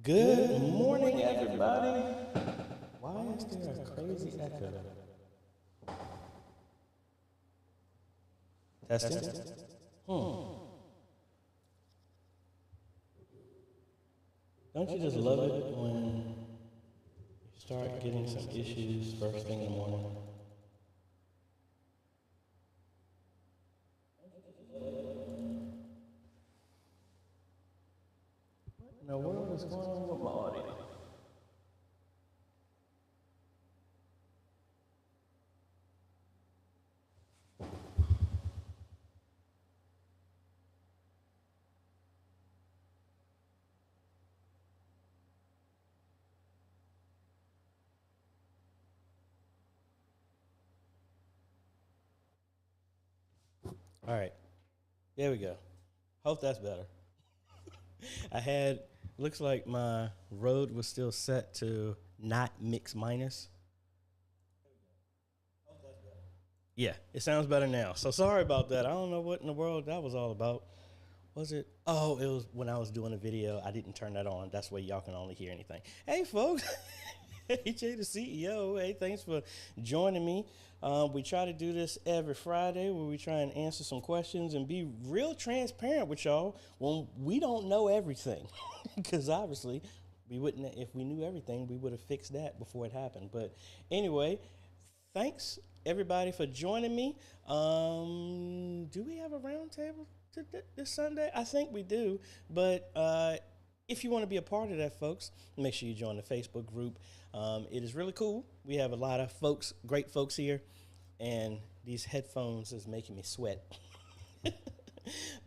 Good morning, everybody. Why is there a crazy echo? Testing? Don't you just love it when you start getting some issues first thing in the morning? What in the world is going on with my audio? All right, there we go. Hope that's better. Looks like my road was still set to not mix minus. Yeah, it sounds better now. So sorry about that. I don't know what in the world that was all about. Was it? Oh, it was when I was doing a video. I didn't turn that on. That's why y'all can only hear anything. Hey, folks. AJay the CEO. Hey, thanks for joining me. We try to do this every Friday where we try and answer some questions and be real transparent with y'all when we don't know everything. Because obviously, we wouldn't. If we knew everything, we would have fixed that before it happened. But anyway, thanks everybody for joining me. Do we have a roundtable this Sunday? I think we do. But if you want to be a part of that, folks, make sure you join the Facebook group. It is really cool. We have a lot of folks, great folks here, and these headphones is making me sweat.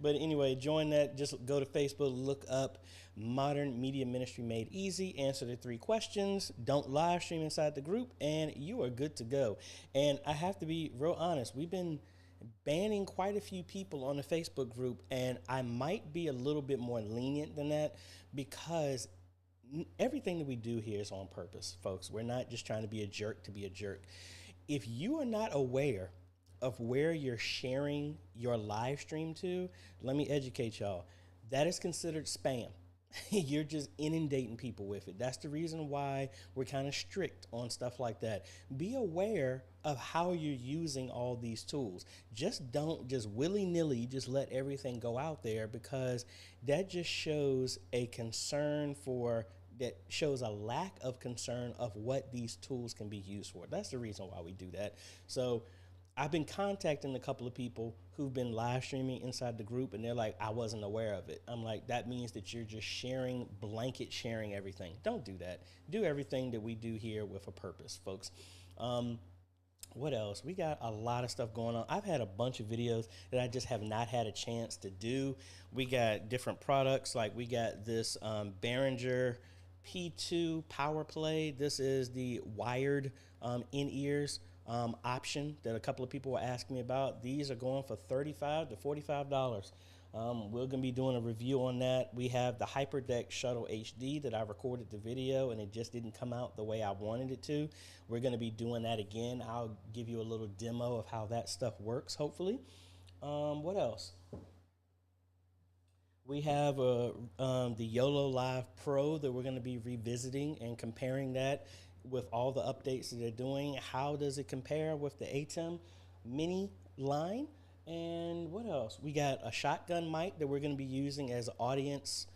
But anyway, join that. Just go to Facebook, look up Modern Media Ministry Made Easy, answer the 3 questions, don't live stream inside the group, and you are good to go. And I have to be real honest, we've been banning quite a few people on the Facebook group, and I might be a little bit more lenient than that because everything that we do here is on purpose, folks. We're not just trying to be a jerk to be a jerk. If you are not aware of where you're sharing your live stream to, let me educate y'all. That is considered spam. You're just inundating people with it. That's the reason why we're kind of strict on stuff like that. Be aware of how you're using all these tools. Just don't just willy-nilly just let everything go out there, because that just shows a concern for that shows a lack of concern of what these tools can be used for. That's the reason why we do that. So I've been contacting a couple of people who've been live streaming inside the group, and they're like, I wasn't aware of it. I'm like, that means that you're just blanket sharing everything. Don't do that. Do everything that we do here with a purpose, folks. What else? We got a lot of stuff going on. I've had a bunch of videos that I just have not had a chance to do. We got different products, like we got this Behringer P2 Power Play. This is the wired in-ears option that a couple of people were asking me about. These are going for $35 to $45. We're going to be doing a review on that. We have the HyperDeck Shuttle HD that I recorded the video and it just didn't come out the way I wanted it to. We're going to be doing that again. I'll give you a little demo of how that stuff works, hopefully. What else? We have the YOLO Live Pro that we're going to be revisiting and comparing that with all the updates that they're doing. How does it compare with the ATEM mini line? And what else? We got a shotgun mic that we're going to be using as audience,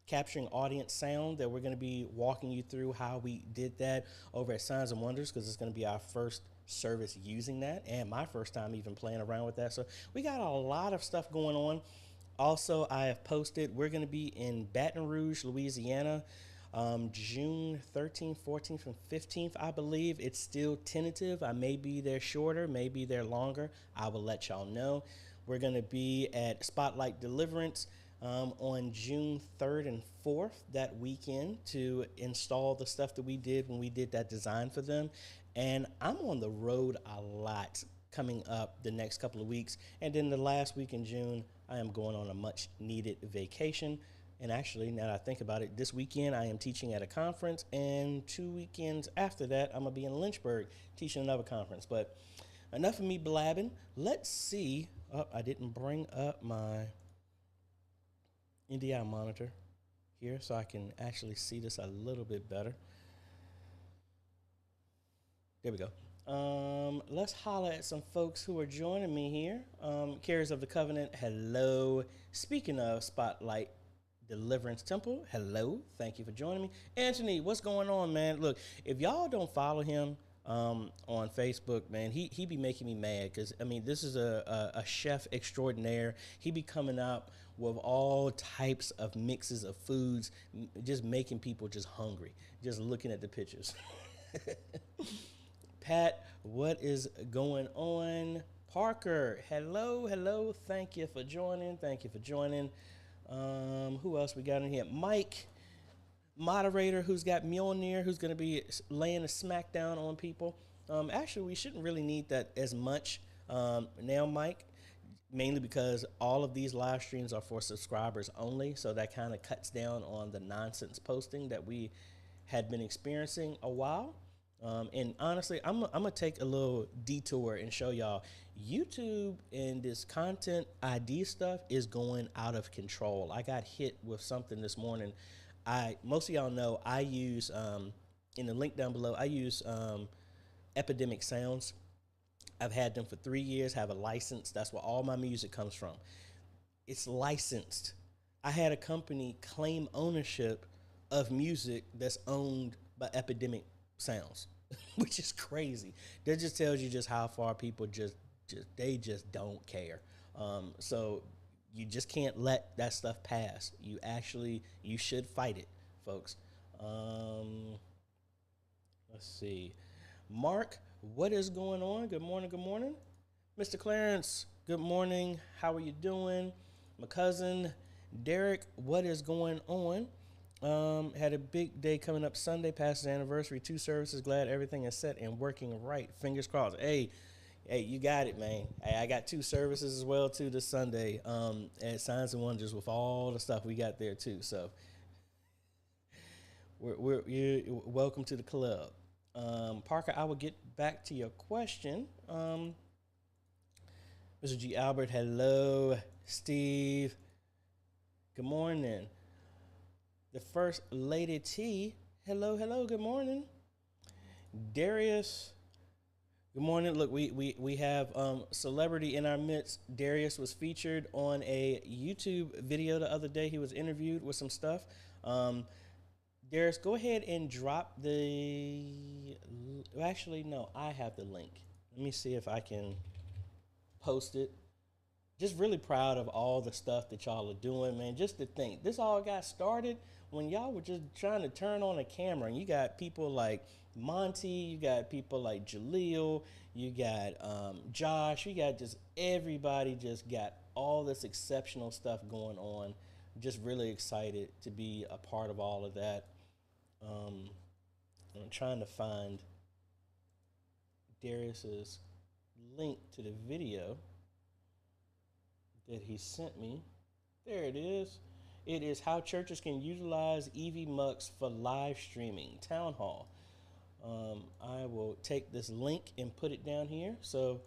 capturing audience sound, that we're going to be walking you through how we did that over at Signs and Wonders, because it's going to be our first service using that and my first time even playing around with that. So we got a lot of stuff going on. Also, I have posted, we're going to be in Baton Rouge, Louisiana, June 13th, 14th, and 15th, I believe. It's still tentative. I may be there shorter, may be there longer. I will let y'all know. We're going to be at Spotlight Deliverance on June 3rd and 4th that weekend to install the stuff that we did when we did that design for them. And I'm on the road a lot coming up the next couple of weeks. And then the last week in June, I am going on a much needed vacation. And actually, now that I think about it, this weekend I am teaching at a conference, and 2 weekends after that, I'm going to be in Lynchburg teaching another conference. But enough of me blabbing. Let's see. Oh, I didn't bring up my NDI monitor. here so I can actually see this a little bit better. There we go. Let's holler at some folks who are joining me here. Carriers of the Covenant, hello. Speaking of Spotlight Deliverance Temple, hello. Thank you for joining me. Anthony, what's going on, man? Look, if y'all don't follow him on Facebook, man, he be making me mad because, I mean, this is a chef extraordinaire. He be coming out with all types of mixes of foods, just making people just hungry, just looking at the pictures. Pat, what is going on? Parker, hello. Thank you for joining. Who else we got in here? Mike, moderator, who's got Mjolnir, who's going to be laying a smackdown on people. Actually, we shouldn't really need that as much now, Mike, mainly because all of these live streams are for subscribers only, so that kind of cuts down on the nonsense posting that we had been experiencing a while. And honestly, I'm gonna take a little detour and show y'all YouTube and this content ID stuff is going out of control. I got hit with something this morning. Most of y'all know I use in the link down below. I use Epidemic Sounds. I've had them for 3 years. Have a license. That's where all my music comes from. It's licensed. I had a company claim ownership of music that's owned by Epidemic Sounds, which is crazy. That just tells you just how far people just don't care. So you just can't let that stuff pass. You should fight it, folks. Let's see. Mark, what is going on? Good morning. Mr. Clarence, good morning. How are you doing? My cousin, Derek, what is going on? Had a big day coming up Sunday, past his anniversary, 2 services. Glad everything is set and working right. Fingers crossed. Hey, you got it, man. I got 2 services as well too this Sunday. At Signs and Wonders with all the stuff we got there too. So you're welcome to the club. Parker, I will get back to your question. Mr. G. Albert, hello. Steve, good morning. The First Lady T, hello, good morning. Darius, good morning. Look, we have celebrity in our midst. Darius was featured on a YouTube video the other day. He was interviewed with some stuff. Darius, go ahead and drop actually, no, I have the link. Let me see if I can post it. Just really proud of all the stuff that y'all are doing, man. Just to think, this all got started when y'all were just trying to turn on a camera, and you got people like Monty, you got people like Jaleel, you got Josh, you got just everybody just got all this exceptional stuff going on. Just really excited to be a part of all of that. I'm trying to find Darius's link to the video that he sent me. There it is. It is how churches can utilize EV Mux for live streaming. Town Hall. I will take this link and put it down here. So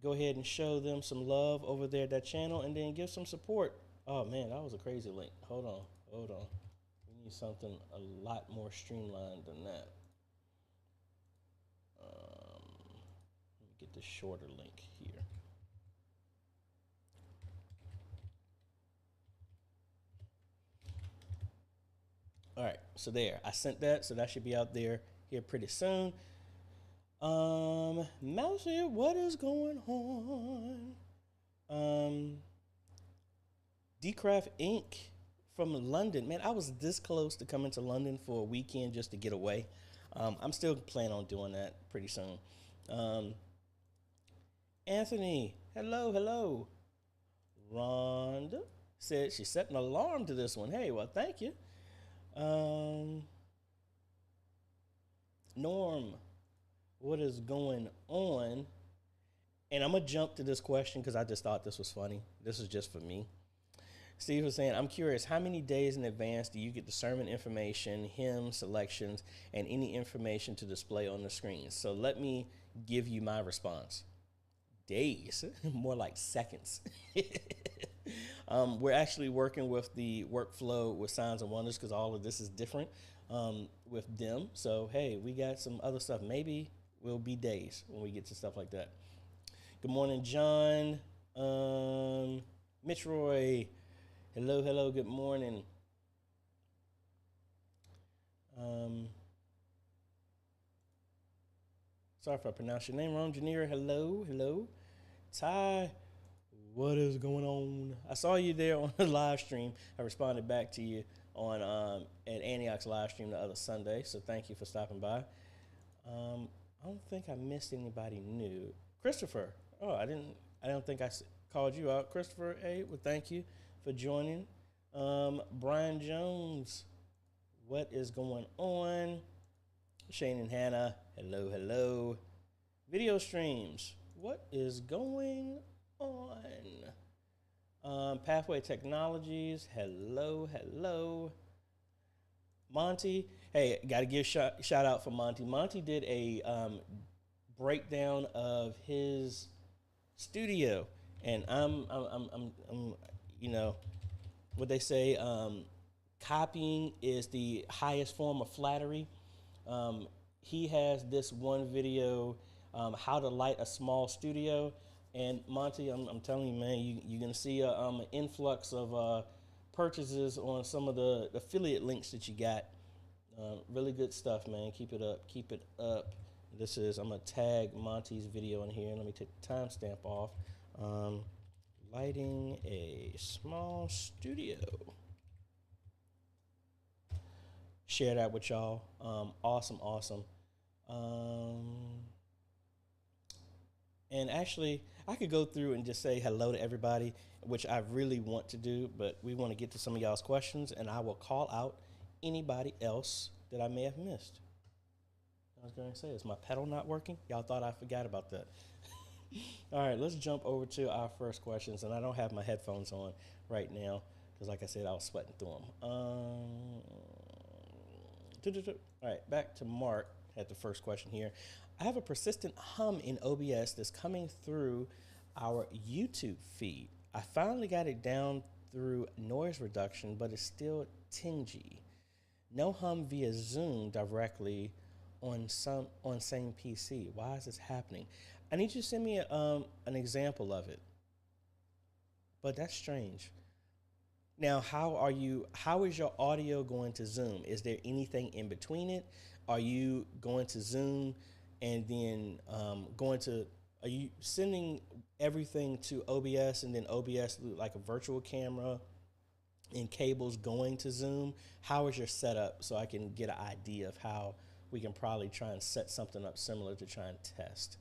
go ahead and show them some love over there at that channel and then give some support. Oh man, that was a crazy link. Hold on. We need something a lot more streamlined than that. Let me get the shorter link here. All right, so there, I sent that, so that should be out there here pretty soon. Mousy, what is going on? Decraft Inc. from London. Man, I was this close to coming to London for a weekend just to get away. I'm still planning on doing that pretty soon. Anthony, hello. Rhonda said she set an alarm to this one. Hey, well, thank you. Norm, what is going on? And I'm going to jump to this question because I just thought this was funny. This is just for me. Steve was saying, I'm curious, how many days in advance do you get the sermon information, hymn selections, and any information to display on the screen? So let me give you my response. Days, more like seconds. We're actually working with the workflow with Signs and Wonders because all of this is different with them. So, hey, we got some other stuff. Maybe we'll be days when we get to stuff like that. Good morning, John. Mitch Roy. Hello, hello, good morning. Sorry if I pronounced your name wrong. Janira, hello, hello. Ty, what is going on? I saw you there on the live stream. I responded back to you on at Antioch's live stream the other Sunday, so thank you for stopping by. I don't think I missed anybody new. Christopher, oh, I don't think I called you out. Christopher, hey, well, thank you for joining. Brian Jones, what is going on? Shane and Hannah, hello, hello. Video streams, what is going on? Pathway Technologies, hello, hello. Monty, hey, got to give shout out for Monty. Monty did a breakdown of his studio, and I'm you know, what they say, copying is the highest form of flattery. He has this one video, how to light a small studio. And Monty, I'm telling you, man, you're going to see an influx of purchases on some of the affiliate links that you got. Really good stuff, man. Keep it up. Keep it up. I'm going to tag Monty's video in here. Let me take the timestamp off. Lighting a small studio. Share that with y'all. Awesome. And actually, I could go through and just say hello to everybody, which I really want to do, but we want to get to some of y'all's questions, and I will call out anybody else that I may have missed. I was going to say, is my pedal not working? Y'all thought I forgot about that. All right, let's jump over to our first questions, and I don't have my headphones on right now because, like I said, I was sweating through them. All right, back to Mark. Had the first question here. I have a persistent hum in OBS that's coming through our YouTube feed. I finally got it down through noise reduction, but it's still tingy. No hum via Zoom directly on same PC. Why is this happening? I need you to send me an example of it. But that's strange. Now, how is your audio going to Zoom? Is there anything in between it? Are you going to Zoom and then are you sending everything to OBS and then OBS like a virtual camera and cables going to Zoom? How is your setup so I can get an idea of how we can probably try and set something up similar to try and test?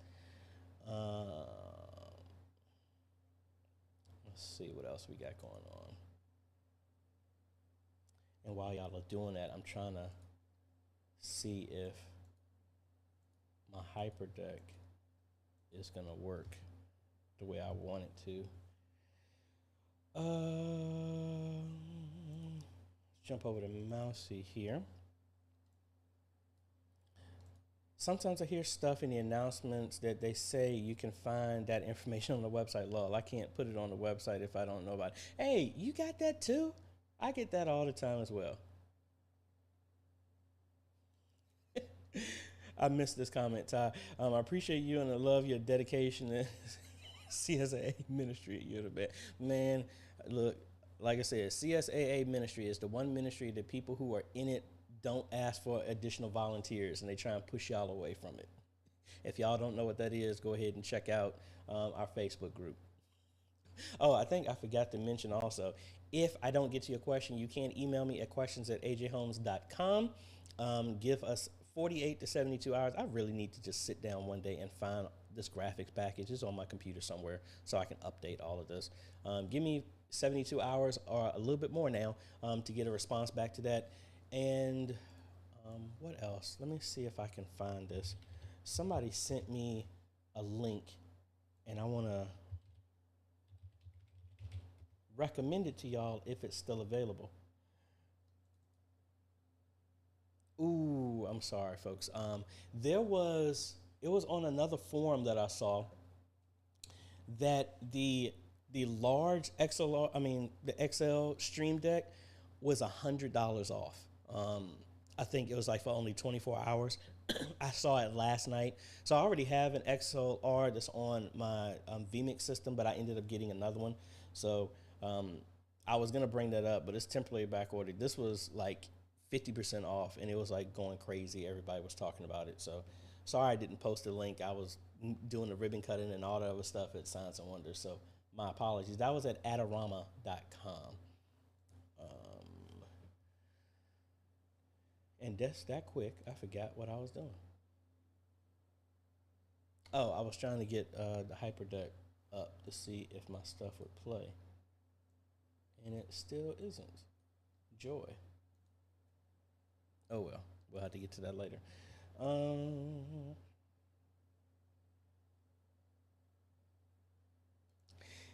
Let's see what else we got going on. And while y'all are doing that, I'm trying to see if my HyperDeck is going to work the way I want it to. Let's jump over to Mousy here. Sometimes I hear stuff in the announcements that they say you can find that information on the website. Lol, I can't put it on the website if I don't know about it. Hey, you got that too? I get that all the time as well. I missed this comment, Ty. I appreciate you and I love your dedication to CSAA ministry. You're the best. Man, look, like I said, CSAA ministry is the one ministry that people who are in it don't ask for additional volunteers and they try and push y'all away from it. If y'all don't know what that is, go ahead and check out our Facebook group. Oh, I think I forgot to mention also, if I don't get to your question, you can email me at questions@ajhomes.com. Give us 48 to 72 hours. I really need to just sit down one day and find this graphics package. It's on my computer somewhere so I can update all of this. Give me 72 hours or a little bit more now to get a response back to that. And what else? Let me see if I can find this. Somebody sent me a link and I want to recommend it to y'all if it's still available. Ooh, I'm sorry, folks. It was on another forum that I saw that the The large XLR, I mean the XL Stream Deck was $100 off. I think it was like for only 24 hours. I saw it last night. So I already have an XLR that's on my vMix system, but I ended up getting another one. So I was gonna bring that up, but it's temporarily back ordered. This was like 50% off, and it was like going crazy. Everybody was talking about it. So sorry I didn't post a link. I was doing the ribbon cutting and all the other stuff at Science and Wonders. So my apologies. That was at adorama.com. And that's that quick. I forgot what I was doing. Oh, I was trying to get the Hyperdeck up to see if my stuff would play. And it still isn't. Joy. Oh well, we'll have to get to that later.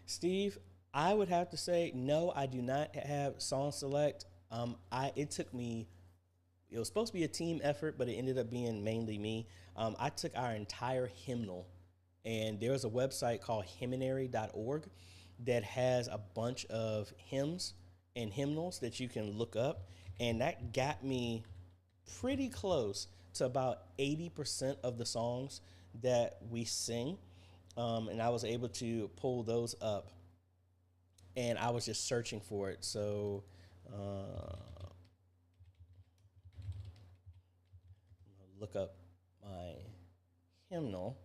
Steve, I would have to say no. I do not have song select. It took me. It was supposed to be a team effort, but it ended up being mainly me. I took our entire hymnal, and there's a website called hymnary.org that has a bunch of hymns and hymnals that you can look up, and that got me pretty close to about 80% of the songs that we sing. And I was able to pull those up, and I was just searching for it. So look up my hymnal.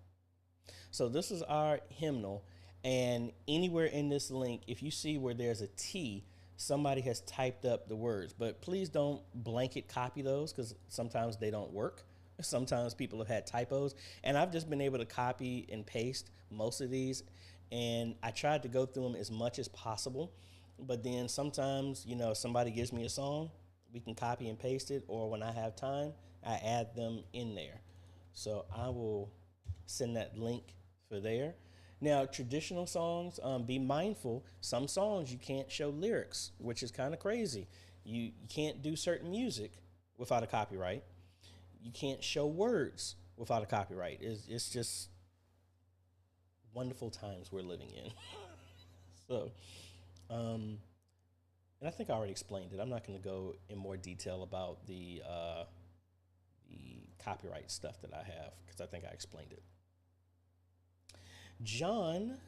So this is our hymnal, and anywhere in this link, if you see where there's a T, somebody has typed up the words. But please don't blanket copy those, because sometimes they don't work. Sometimes people have had typos, and I've just been able to copy and paste most of these, and I tried to go through them as much as possible. But then sometimes, if somebody gives me a song, we can copy and paste it, or when I have time, I add them in there. So I will send that link for there. Now, traditional songs, be mindful. Some songs you can't show lyrics, which is kind of crazy. You can't do certain music without a copyright. You can't show words without a copyright. It's just wonderful times we're living in. So, and I think I already explained it. I'm not going to go in more detail about the copyright stuff that I have, because I think I explained it. John,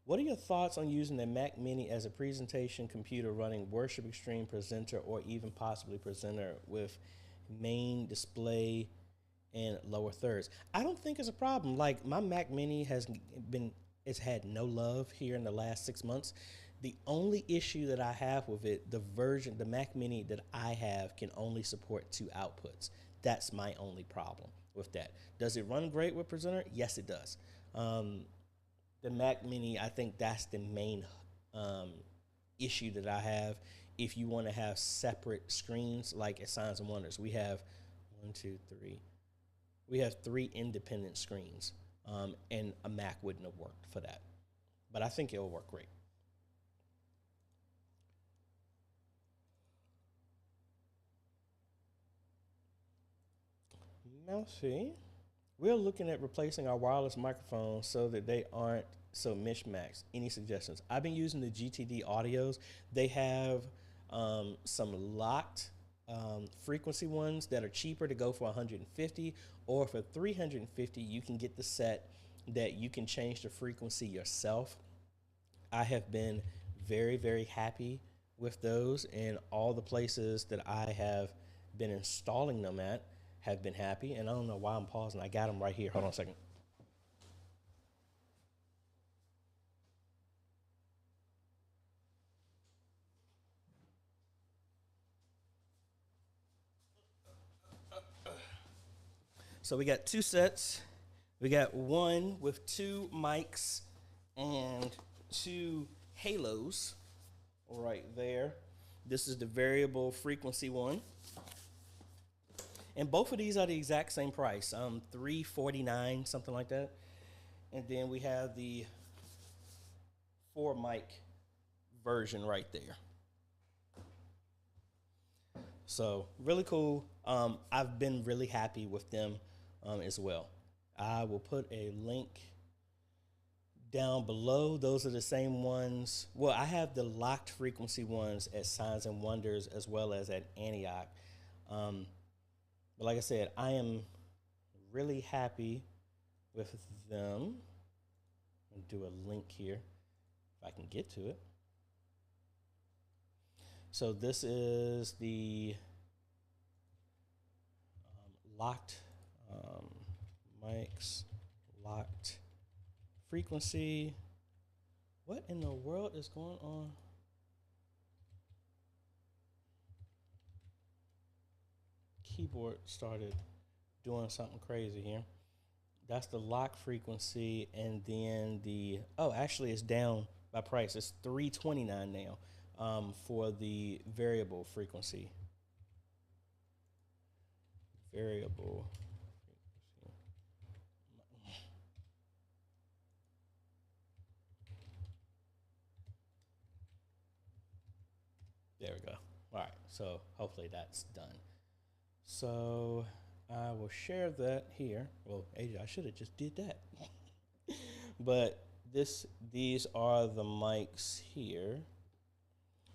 what are your thoughts on using the Mac Mini as a presentation computer running Worship Extreme Presenter, or even possibly Presenter with main display and lower thirds? I don't think it's a problem. Like, my Mac Mini it's had no love here in the last 6 months. The only issue that I have with it, the Mac Mini that I have can only support 2 outputs. That's my only problem with that. Does it run great with Presenter? Yes, it does. The Mac Mini, I think that's the main issue that I have. If you want to have separate screens, like at Signs and Wonders, we have 3. We have 3 independent screens, and a Mac wouldn't have worked for that. But I think it'll work great. Now, see, we're looking at replacing our wireless microphones so that they aren't so mishmaxed. Any suggestions? I've been using the GTD audios. They have some locked frequency ones that are cheaper to go for 150, or for 350 you can get the set that you can change the frequency yourself. I have been very, very happy with those, and all the places that I have been installing them at have been happy. And I don't know why I'm pausing. I got them right here. Hold on a second. So we got 2 sets. We got one with 2 mics and 2 halos right there. This is the variable frequency one. And both of these are the exact same price, $349, something like that. And then we have the 4 mic version right there. So really cool. I've been really happy with them as well. I will put a link down below, those are the same ones. Well, I have the locked frequency ones at Signs and Wonders as well as at Antioch. But like I said, I am really happy with them. I'll do a link here if I can get to it. So this is the locked mics, locked frequency. What in the world is going on? Keyboard started doing something crazy here. That's the lock frequency, and then the, oh, actually it's down by price. It's $329 now for the variable frequency. Variable frequency. There we go. All right, so hopefully that's done. So I will share that here. Well, AJ, I should have just did that. But these are the mics here.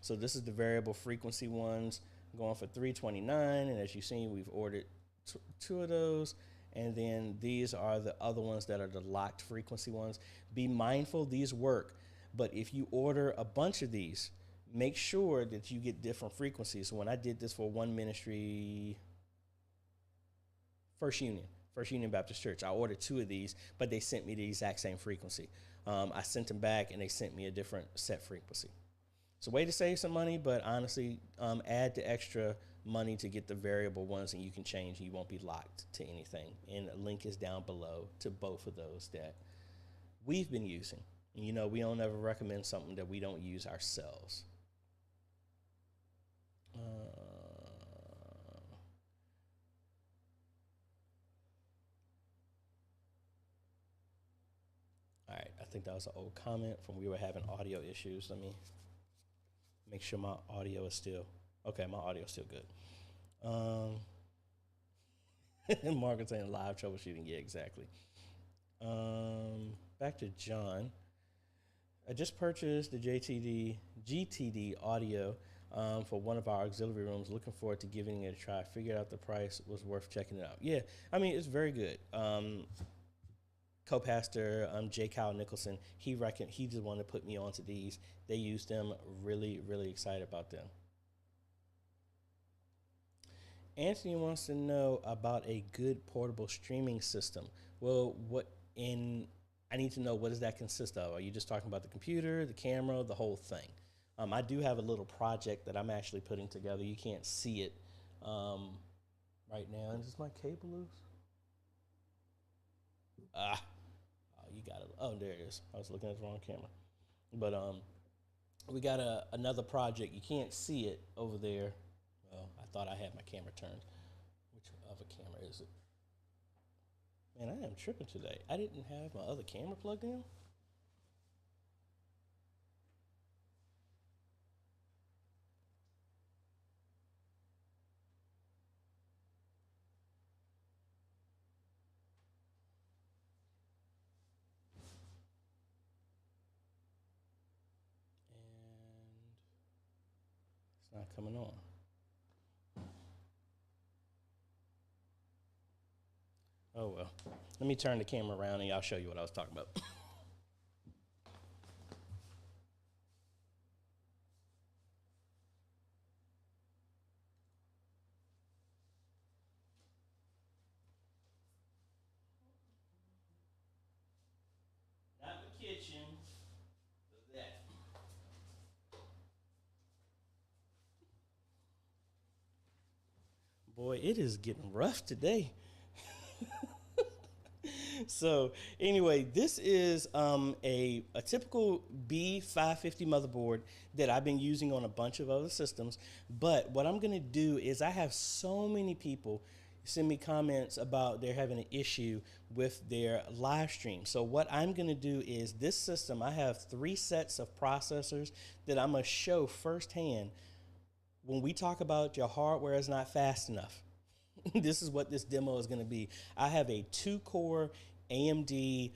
So this is the variable frequency ones going for $329, and as you've seen, we've ordered two of those. And then these are the other ones that are the locked frequency ones. Be mindful, these work, but if you order a bunch of these, make sure that you get different frequencies. So when I did this for one ministry, First Union Baptist Church, I ordered two of these, but they sent me the exact same frequency. I sent them back and they sent me a different set frequency. It's a way to save some money, but honestly, add the extra money to get the variable ones, and you can change. You won't be locked to anything. And a link is down below to both of those that we've been using. And you know, we don't ever recommend something that we don't use ourselves. All right, I think that was an old comment from we were having audio issues. Let me make sure my audio is still, okay, my audio is still good. Margaret's saying live troubleshooting, yeah, exactly. Back to John. I just purchased the GTD audio for one of our auxiliary rooms. Looking forward to giving it a try. Figured out the price was worth checking it out. Yeah, I mean, it's very good. Co-pastor J. Kyle Nicholson, he just wanted to put me onto these. They use them. Really, really excited about them. Anthony wants to know about a good portable streaming system. Well, I need to know, what does that consist of? Are you just talking about the computer, the camera, the whole thing? I do have a little project that I'm actually putting together. You can't see it right now. And is my cable loose? You got it. Oh, there it is. I was looking at the wrong camera. But we got another project. You can't see it over there. Well, I thought I had my camera turned. Which other camera is it? Man, I am tripping today. I didn't have my other camera plugged in. Not coming on. Oh well. Let me turn the camera around and I'll show you what I was talking about. Not the kitchen. That. Boy, it is getting rough today. So anyway, this is a typical B550 motherboard that I've been using on a bunch of other systems. But what I'm going to do is, I have so many people send me comments about they're having an issue with their live stream. So what I'm going to do is, this system, I have 3 sets of processors that I'm going to show firsthand. When we talk about your hardware is not fast enough, this is what this demo is going to be. I have a 2-core AMD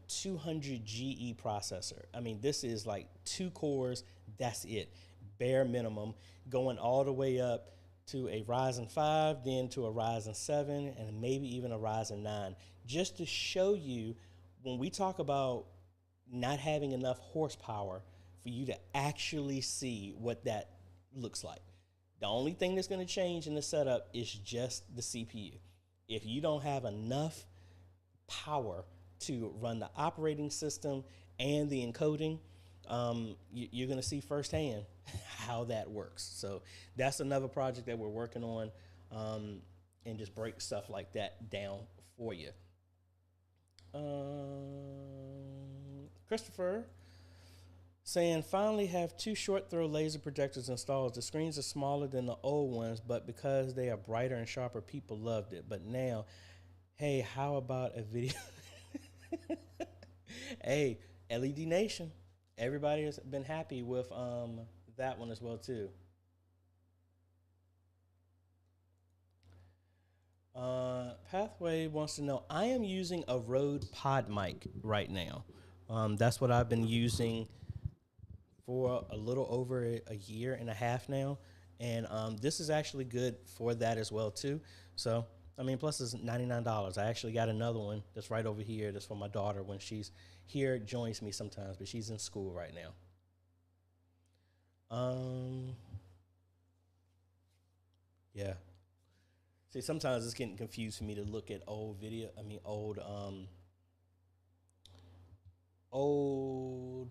200 GE processor. I mean, this is like 2 cores. That's it, bare minimum, going all the way up to a Ryzen 5, then to a Ryzen 7, and maybe even a Ryzen 9, just to show you when we talk about not having enough horsepower for you to actually see what that looks like. The only thing that's going to change in the setup is just the CPU. If you don't have enough power to run the operating system and the encoding, you're going to see firsthand how that works. So that's another project that we're working on, and just break stuff like that down for you. Christopher saying, finally have 2 short throw laser projectors installed. The screens are smaller than the old ones, but because they are brighter and sharper, people loved it. But now, hey, how about a video? Hey, LED Nation, everybody has been happy with that one as well too. Pathway wants to know, I am using a Rode Pod mic right now. That's what I've been using for a little over a year and a half now. And this is actually good for that as well too. So, I mean, plus it's $99. I actually got another one that's right over here. That's for my daughter when she's here, joins me sometimes, but she's in school right now. Yeah. See, sometimes it's getting confused for me to look at old old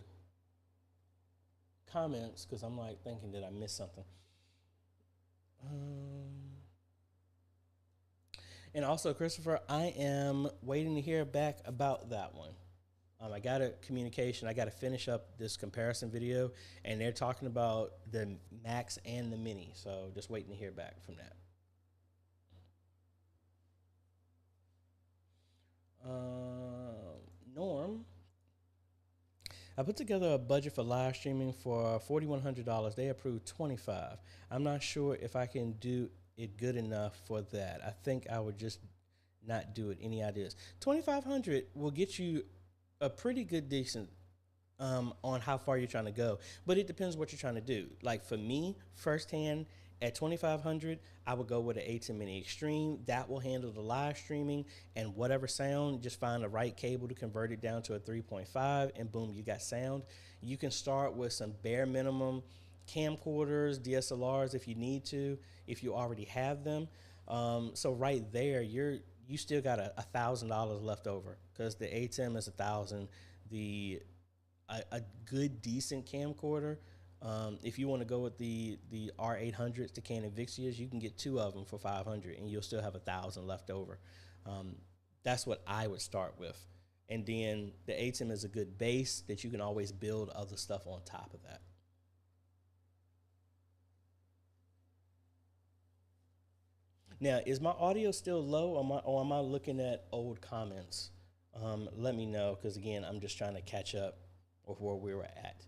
comments, because I'm like thinking that I missed something. And also, Christopher, I am waiting to hear back about that one. I got a communication. I got to finish up this comparison video, and they're talking about the Max and the Mini. So just waiting to hear back from that. Norm, I put together a budget for live streaming for $4,100. They approved $25. I'm not sure if I can do it good enough for that. I think I would just not do it. Any ideas? $2,500 will get you a pretty good decent on how far you're trying to go, but it depends what you're trying to do. Like for me, firsthand, at $2,500, I would go with an A10 Mini Extreme. That will handle the live streaming and whatever sound. Just find the right cable to convert it down to a 3.5, and boom, you got sound. You can start with some bare minimum camcorders, DSLRs if you need to, if you already have them. So right there, you still got $1,000 left over, because the A10 is $1,000. A good decent camcorder. If you want to go with the R800s, the Canon Vixias, you can get 2 of them for $500, and you'll still have $1,000 left over. That's what I would start with, and then the ATEM is a good base that you can always build other stuff on top of that. Now, is my audio still low, or am I looking at old comments? Let me know, because again, I'm just trying to catch up with where we were at.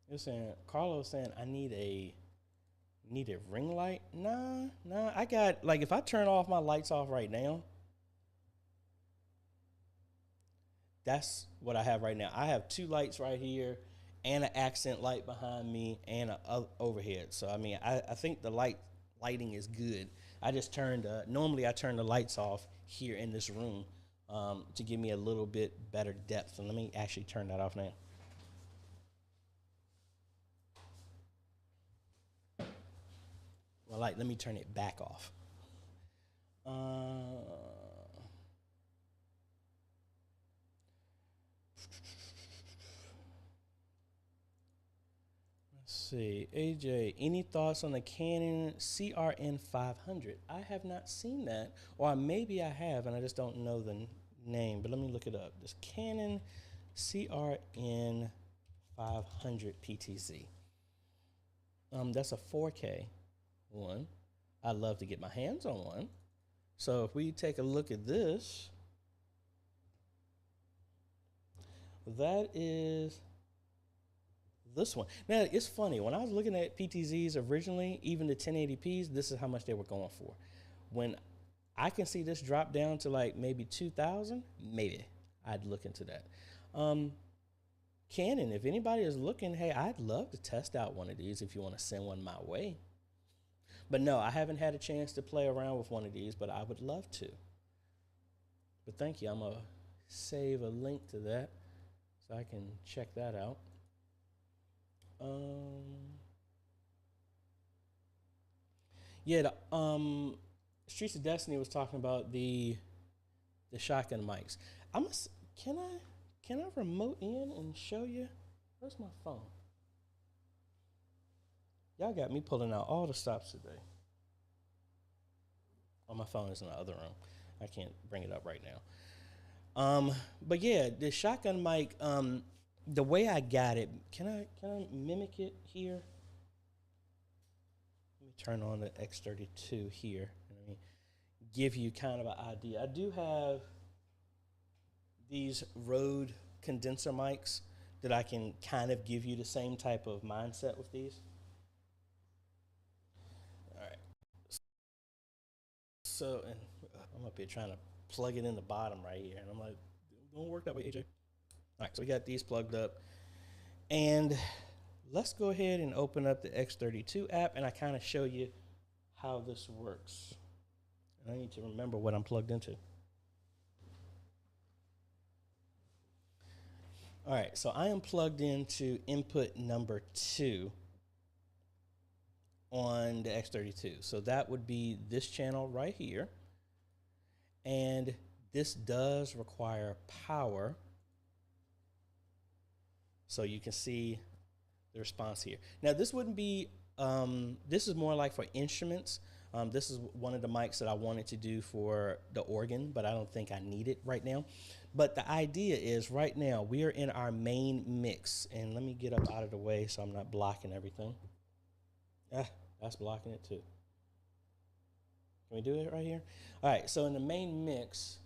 You're saying, Carlos saying, I need a ring light. Nah, I got, like, if I turn off my lights off right now, that's what I have right now. I have 2 lights right here, and an accent light behind me, and a overhead. So I mean, I think the lighting is good. I just turned normally I turn the lights off here in this room to give me a little bit better depth. And let me actually turn that off now. Well, let me turn it back off. See, AJ, any thoughts on the Canon CRN 500? I have not seen that, or maybe I have, and I just don't know the name, but let me look it up. This Canon CRN 500 PTZ. That's a 4K one. I'd love to get my hands on one. So if we take a look at this, that is this one. Now, it's funny. When I was looking at PTZs originally, even the 1080p's, this is how much they were going for. When I can see this drop down to like maybe 2,000, maybe I'd look into that. Canon, if anybody is looking, hey, I'd love to test out one of these if you want to send one my way. But no, I haven't had a chance to play around with one of these, but I would love to. But thank you. I'm going to save a link to that so I can check that out. Yeah, the Streets of Destiny was talking about the shotgun mics. Can I remote in and show you? Where's my phone? Y'all got me pulling out all the stops today. Oh, my phone is in the other room. I can't bring it up right now. But yeah, the shotgun mic, the way I got it, can I mimic it here? Let me turn on the X32 here. Let me give you kind of an idea. I do have these Rode condenser mics that I can kind of give you the same type of mindset with these. All right. So, and I'm up here trying to plug it in the bottom right here, and I'm like, it don't work that way, AJ. All right, so we got these plugged up. And let's go ahead and open up the X32 app, and I kind of show you how this works. And I need to remember what I'm plugged into. All right, so I am plugged into input number 2 on the X32. So that would be this channel right here. And this does require power. So you can see the response here. Now this wouldn't be, this is more like for instruments. This is one of the mics that I wanted to do for the organ, but I don't think I need it right now. But the idea is right now we are in our main mix, and let me get up out of the way so I'm not blocking everything. That's blocking it too. Can we do it right here? All right, so in the main mix,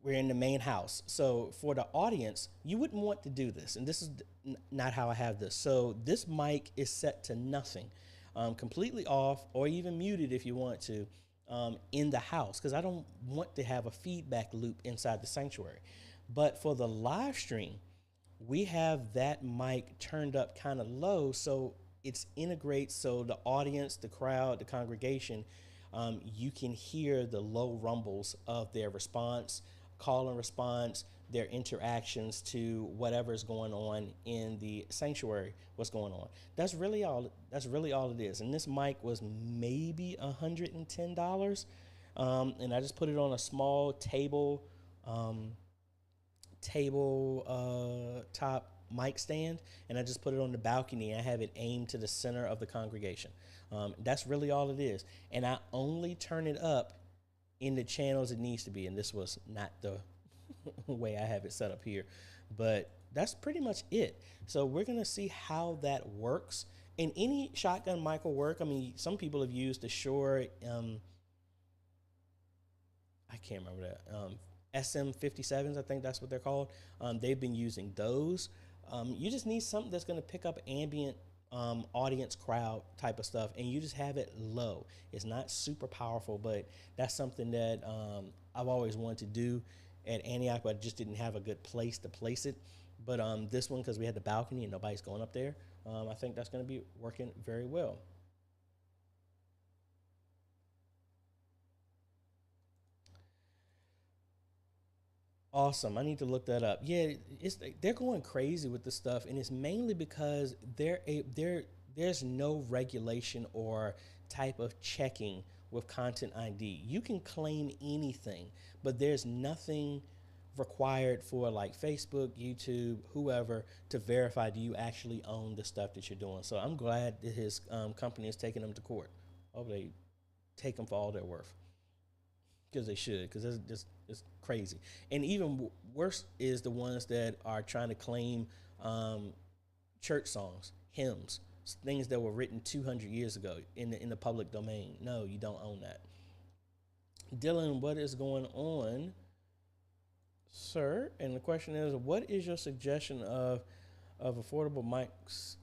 we're in the main house. So for the audience, you wouldn't want to do this, and this is not how I have this. So this mic is set to nothing, completely off, or even muted if you want to, in the house, because I don't want to have a feedback loop inside the sanctuary. But for the live stream, we have that mic turned up kind of low, so it's integrates, so the audience, the crowd, the congregation, you can hear the low rumbles of their response, call and response, their interactions to whatever's going on in the sanctuary, what's going on. That's really all it is. And this mic was maybe $110. And I just put it on a small top mic stand, and I just put it on the balcony. I have it aimed to the center of the congregation. That's really all it is. And I only turn it up in the channels it needs to be, and this was not the way I have it set up here, but that's pretty much it. So we're gonna see how that works. And any shotgun mic will work. I mean, some people have used the Shure, I can't remember that, SM57s, I think that's what they're called. They've been using those. You just need something that's gonna pick up ambient audience, crowd type of stuff, and you just have it low. It's not super powerful, but that's something that I've always wanted to do at Antioch, but I just didn't have a good place to place it. But this one, because we had the balcony and nobody's going up there, I think that's going to be working very well. Awesome. I need to look that up. Yeah, they're going crazy with this stuff, and it's mainly because there's no regulation or type of checking with Content ID. You can claim anything, but there's nothing required for like Facebook, YouTube, whoever, to verify do you actually own the stuff that you're doing. So I'm glad that his company is taking him to court. Oh, they take them for all they're worth, because they should, because it's crazy. And even worse is the ones that are trying to claim church songs, hymns, things that were written 200 years ago in the public domain. No, you don't own that. Dylan, what is going on? sir. And the question is, what is your suggestion of affordable mics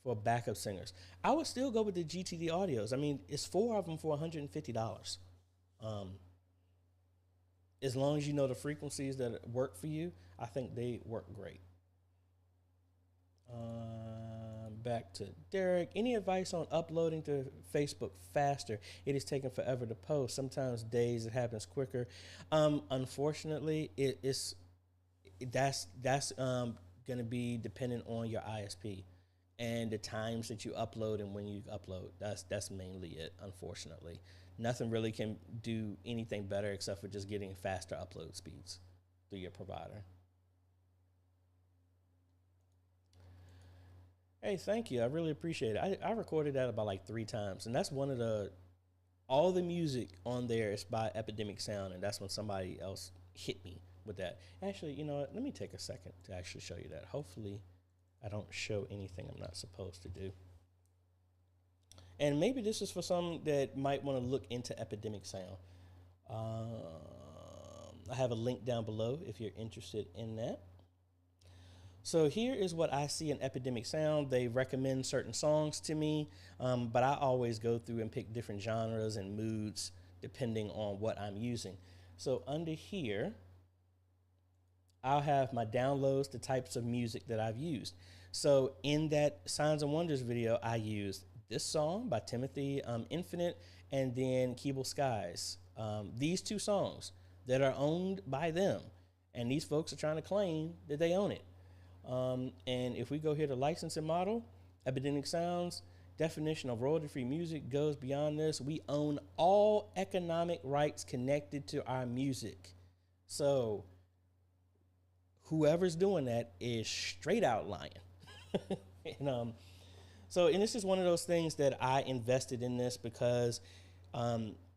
for backup singers? I would still go with the GTD Audios. I mean, it's 4 of them for $150. Um, as long as you know the frequencies that work for you, I think they work great. Back to Derek. Any advice on uploading to Facebook faster? It is taking forever to post. Sometimes days it happens quicker. Unfortunately, that's going to be dependent on your ISP and the times that you upload and when you upload. That's mainly it. Unfortunately, nothing really can do anything better except for just getting faster upload speeds through your provider. Hey, thank you. I really appreciate it. I recorded that about like 3 times, and that's one of the all the music on there is by Epidemic Sound, and that's when somebody else hit me with that. Actually, you know what? Let me take a second to actually show you that. Hopefully, I don't show anything I'm not supposed to do. And maybe this is for some that might want to look into Epidemic Sound. I have a link down below if you're interested in that. So here is what I see in Epidemic Sound. They recommend certain songs to me, but I always go through and pick different genres and moods depending on what I'm using. So under here, I'll have my downloads, the types of music that I've used. So in that Signs and Wonders video, I used this song by Timothy Infinite and then Keeble Skies. These 2 songs that are owned by them, and these folks are trying to claim that they own it. And if we go here to licensing model, Epidemic Sounds, definition of royalty-free music goes beyond this. We own all economic rights connected to our music. So whoever's doing that is straight out lying. and this is one of those things that I invested in this because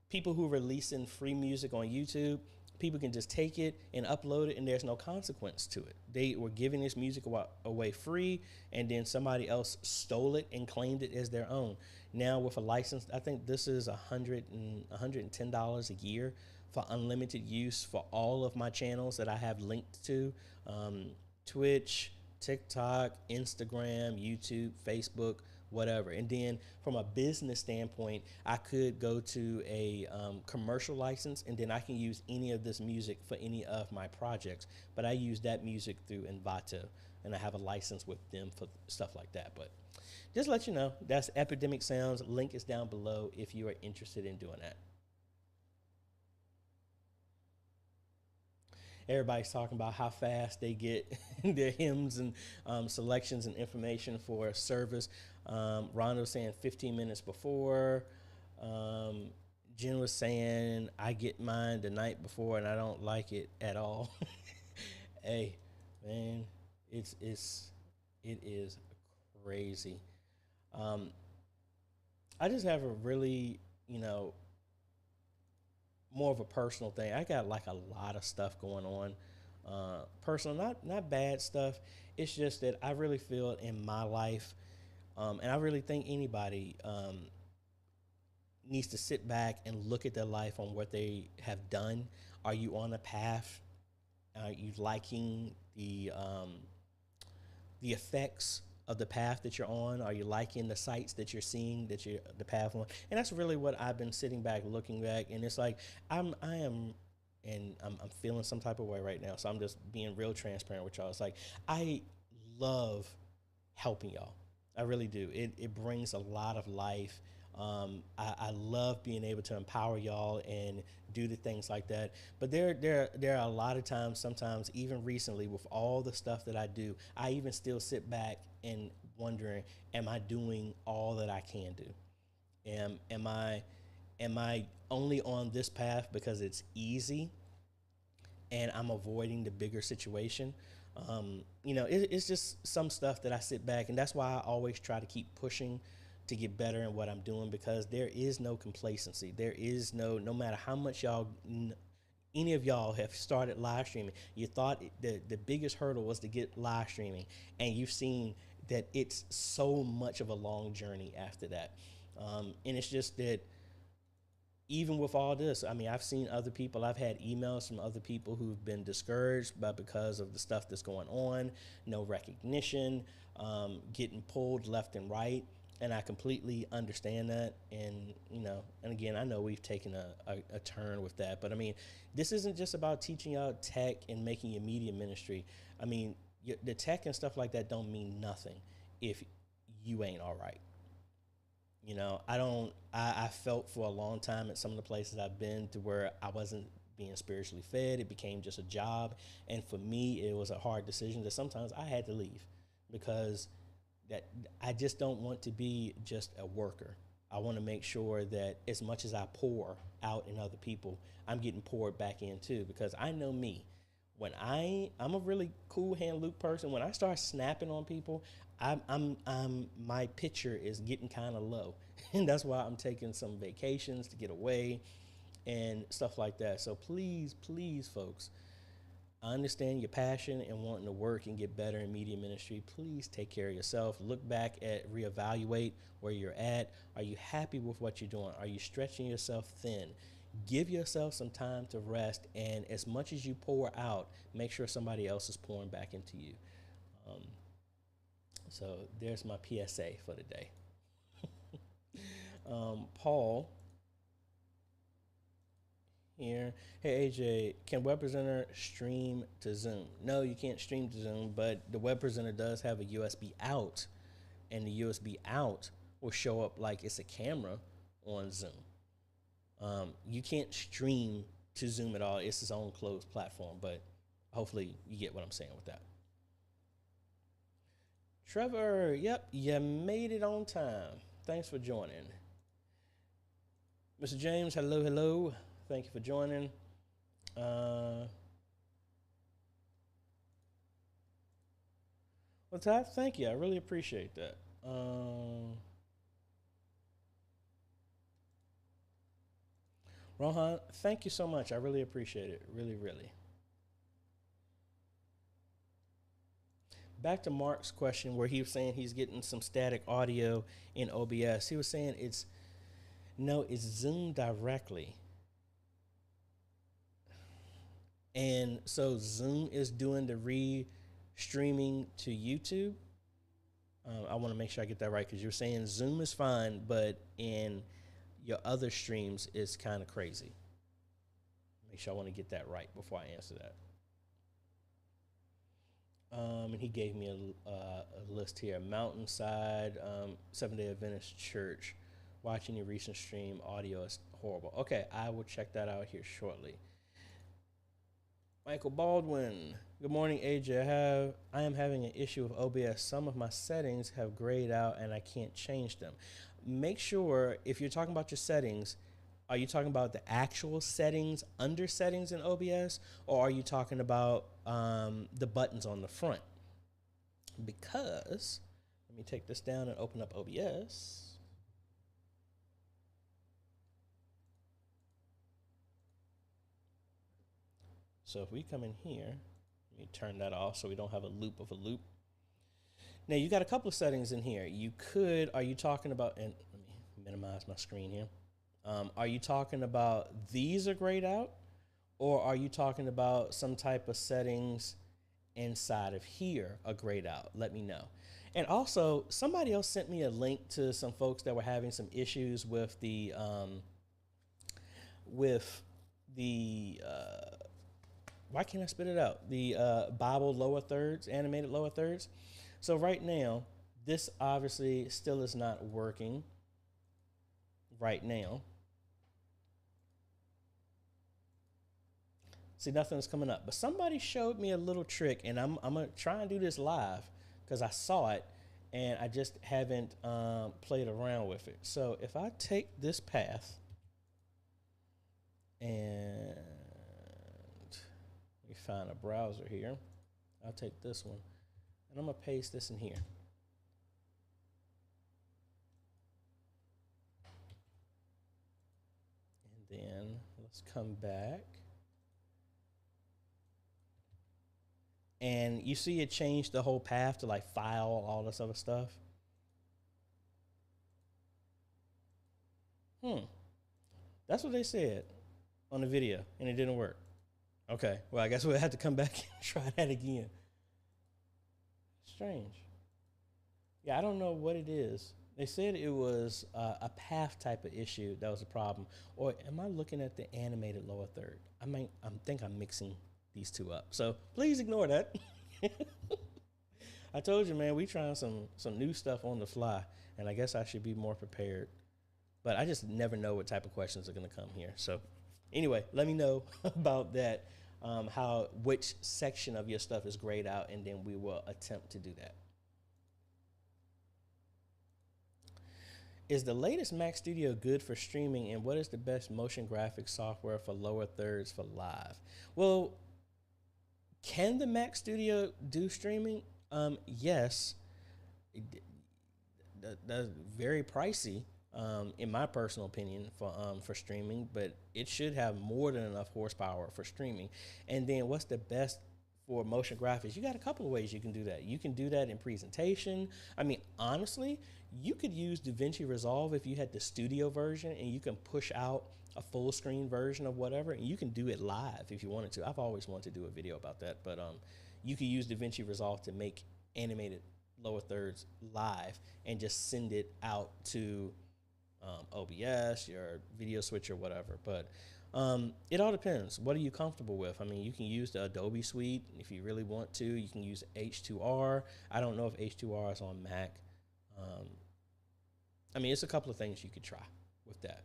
people who releasing free music on YouTube, people can just take it and upload it, and there's no consequence to it. They were giving this music away free, and then somebody else stole it and claimed it as their own. Now with a license, I think this is $110 a year for unlimited use for all of my channels that I have linked to, Twitch, TikTok, Instagram, YouTube, Facebook, whatever. And then from a business standpoint, I could go to a commercial license, and then I can use any of this music for any of my projects. But I use that music through Envato, and I have a license with them for stuff like that. But just let you know, that's Epidemic Sounds. Link is down below if you are interested in doing that. Everybody's talking about how fast they get their hymns and selections and information for service. Rondo saying 15 minutes before. Jen was saying I get mine the night before and I don't like it at all. Hey, man, it is crazy. I just have a really, more of a personal thing. I got like a lot of stuff going on. Personal, not bad stuff. It's just that I really feel in my life, and I really think anybody needs to sit back and look at their life on what they have done. Are you on a path? Are you liking the effects of the path that you're on? Are you liking the sights that you're seeing that you're the path on? And that's really what I've been sitting back, looking back, and it's like I'm feeling some type of way right now. So I'm just being real transparent with y'all. It's like I love helping y'all. I really do. It brings a lot of life. I love being able to empower y'all and do the things like that. But there are a lot of times, sometimes even recently, with all the stuff that I do, I even still sit back and wondering, am I doing all that I can do? Am I only on this path because it's easy and I'm avoiding the bigger situation? It's just some stuff that I sit back, and that's why I always try to keep pushing to get better in what I'm doing, because there is no complacency. There is no matter how much any of y'all have started live streaming, you thought the biggest hurdle was to get live streaming, and you've seen that it's so much of a long journey after that. And it's just that even with all this, I mean, I've seen other people, I've had emails from other people who've been discouraged, but because of the stuff that's going on, no recognition, getting pulled left and right. And I completely understand that. And, you know, and again, I know we've taken a turn with that, but I mean, this isn't just about teaching out tech and making your media ministry. I mean, the tech and stuff like that don't mean nothing if you ain't all right. You know, I felt for a long time at some of the places I've been to where I wasn't being spiritually fed. It became just a job. And for me, it was a hard decision that sometimes I had to leave because that I just don't want to be just a worker. I want to make sure that as much as I pour out in other people, I'm getting poured back in too, because I know me. When I'm a really cool hand Luke person. When I start snapping on people, I'm my picture is getting kind of low, and that's why I'm taking some vacations to get away and stuff like that. So please, please, folks, I understand your passion and wanting to work and get better in media ministry. Please take care of yourself. Look back at, reevaluate where you're at. Are you happy with what you're doing? Are you stretching yourself thin? Give yourself some time to rest, and as much as you pour out, make sure somebody else is pouring back into you. So there's my PSA for the day. Paul here. Hey, AJ, can Web Presenter stream to Zoom? No, you can't stream to Zoom, but the Web Presenter does have a USB out, and the USB out will show up like it's a camera on Zoom. You can't stream to Zoom at all. It's its own closed platform, but hopefully you get what I'm saying with that. Trevor, yep, you made it on time. Thanks for joining. Mr. James, hello, hello. Thank you for joining. Well, Todd, thank you. I really appreciate that. Rohan, thank you so much. I really appreciate it. Really, really. Back to Mark's question where he was saying he's getting some static audio in OBS. He was saying it's Zoom directly. And so Zoom is doing the re-streaming to YouTube. I want to make sure I get that right because you're saying Zoom is fine, but in your other streams it's kind of crazy. Make sure I want to get that right before I answer that. And he gave me a list here. Mountainside, Seventh-day Adventist Church. Watching your recent stream, audio is horrible. Okay, I will check that out here shortly. Michael Baldwin. Good morning, AJ. I am having an issue with OBS. Some of my settings have grayed out and I can't change them. Make sure, if you're talking about your settings, are you talking about the actual settings under settings in OBS, or are you talking about the buttons on the front? Because, let me take this down and open up OBS. So if we come in here, let me turn that off so we don't have a loop of a loop. Now you got a couple of settings in here. You could, are you talking about, and let me minimize my screen here. Are you talking about these are grayed out, or are you talking about some type of settings inside of here are grayed out? Let me know. And also, somebody else sent me a link to some folks that were having some issues with the why can't I spit it out? The Bible lower thirds, animated lower thirds. So right now, this obviously still is not working right now. See, nothing's coming up. But somebody showed me a little trick, and I'm going to try and do this live because I saw it, and I just haven't played around with it. So if I take this path, and let me find a browser here. I'll take this one, and I'm going to paste this in here. And then let's come back. And you see it changed the whole path to like file, all this other stuff. That's what they said on the video, and it didn't work. Okay, well, I guess we'll have to come back and try that again. Strange. Yeah, I don't know what it is. They said it was a path type of issue that was a problem. Or am I looking at the animated lower third? I think I'm mixing these two up. So please ignore that. I told you, man, we trying some new stuff on the fly, and I guess I should be more prepared. But I just never know what type of questions are going to come here. So anyway, let me know about that, which section of your stuff is grayed out, and then we will attempt to do that. Is the latest Mac Studio good for streaming, and what is the best motion graphics software for lower thirds for live? Well, can the Mac Studio do streaming? Yes. That's very pricey, in my personal opinion, for streaming, but it should have more than enough horsepower for streaming. And then what's the best for motion graphics? You got a couple of ways you can do that. You can do that in presentation. I mean, honestly, you could use DaVinci Resolve if you had the studio version, and you can push out a full screen version of whatever, and you can do it live if you wanted to. I've always wanted to do a video about that, but you could use DaVinci Resolve to make animated lower thirds live and just send it out to OBS, your video switcher, whatever. But it all depends. What are you comfortable with? I mean, you can use the Adobe suite if you really want to. You can use H2R. I don't know if H2R is on Mac. I mean, it's a couple of things you could try with that.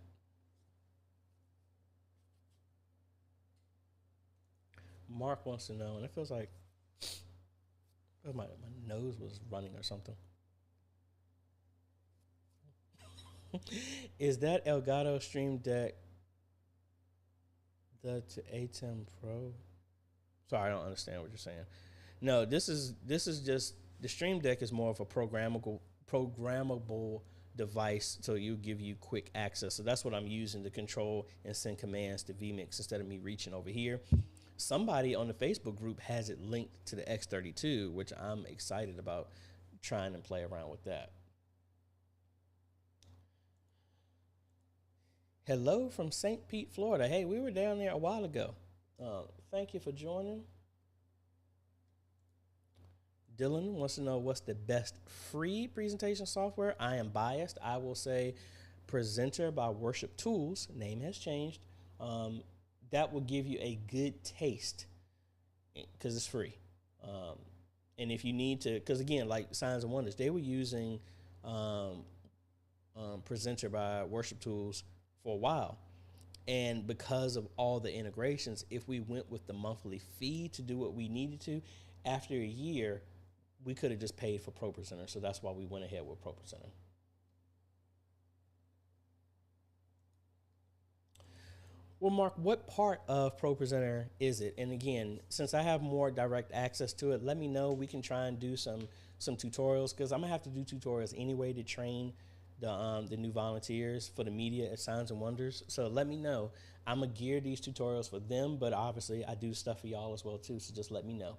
Mark wants to know, and it feels like my nose was running or something. Is that Elgato Stream Deck the A10 Pro? Sorry, I don't understand what you're saying. No, this is just, the Stream Deck is more of a programmable device, so you give you quick access. So that's what I'm using to control and send commands to vMix instead of me reaching over here. Somebody on the Facebook group has it linked to the X32, which I'm excited about trying and play around with that. Hello from St. Pete, Florida. Hey, we were down there a while ago. Thank you for joining. Dylan wants to know what's the best free presentation software. I am biased. I will say Presenter by Worship Tools. Name has changed. That will give you a good taste because it's free. And if you need to, because again, like Signs and Wonders, they were using Presenter by Worship Tools for a while. And because of all the integrations, if we went with the monthly fee to do what we needed to, after a year, we could have just paid for ProPresenter. So that's why we went ahead with ProPresenter. Well, Mark, what part of ProPresenter is it? And again, since I have more direct access to it, let me know. We can try and do some tutorials, because I'm gonna have to do tutorials anyway to train the new volunteers for the media at Signs and Wonders. So let me know. I'm gonna gear these tutorials for them, but obviously I do stuff for y'all as well too. So just let me know,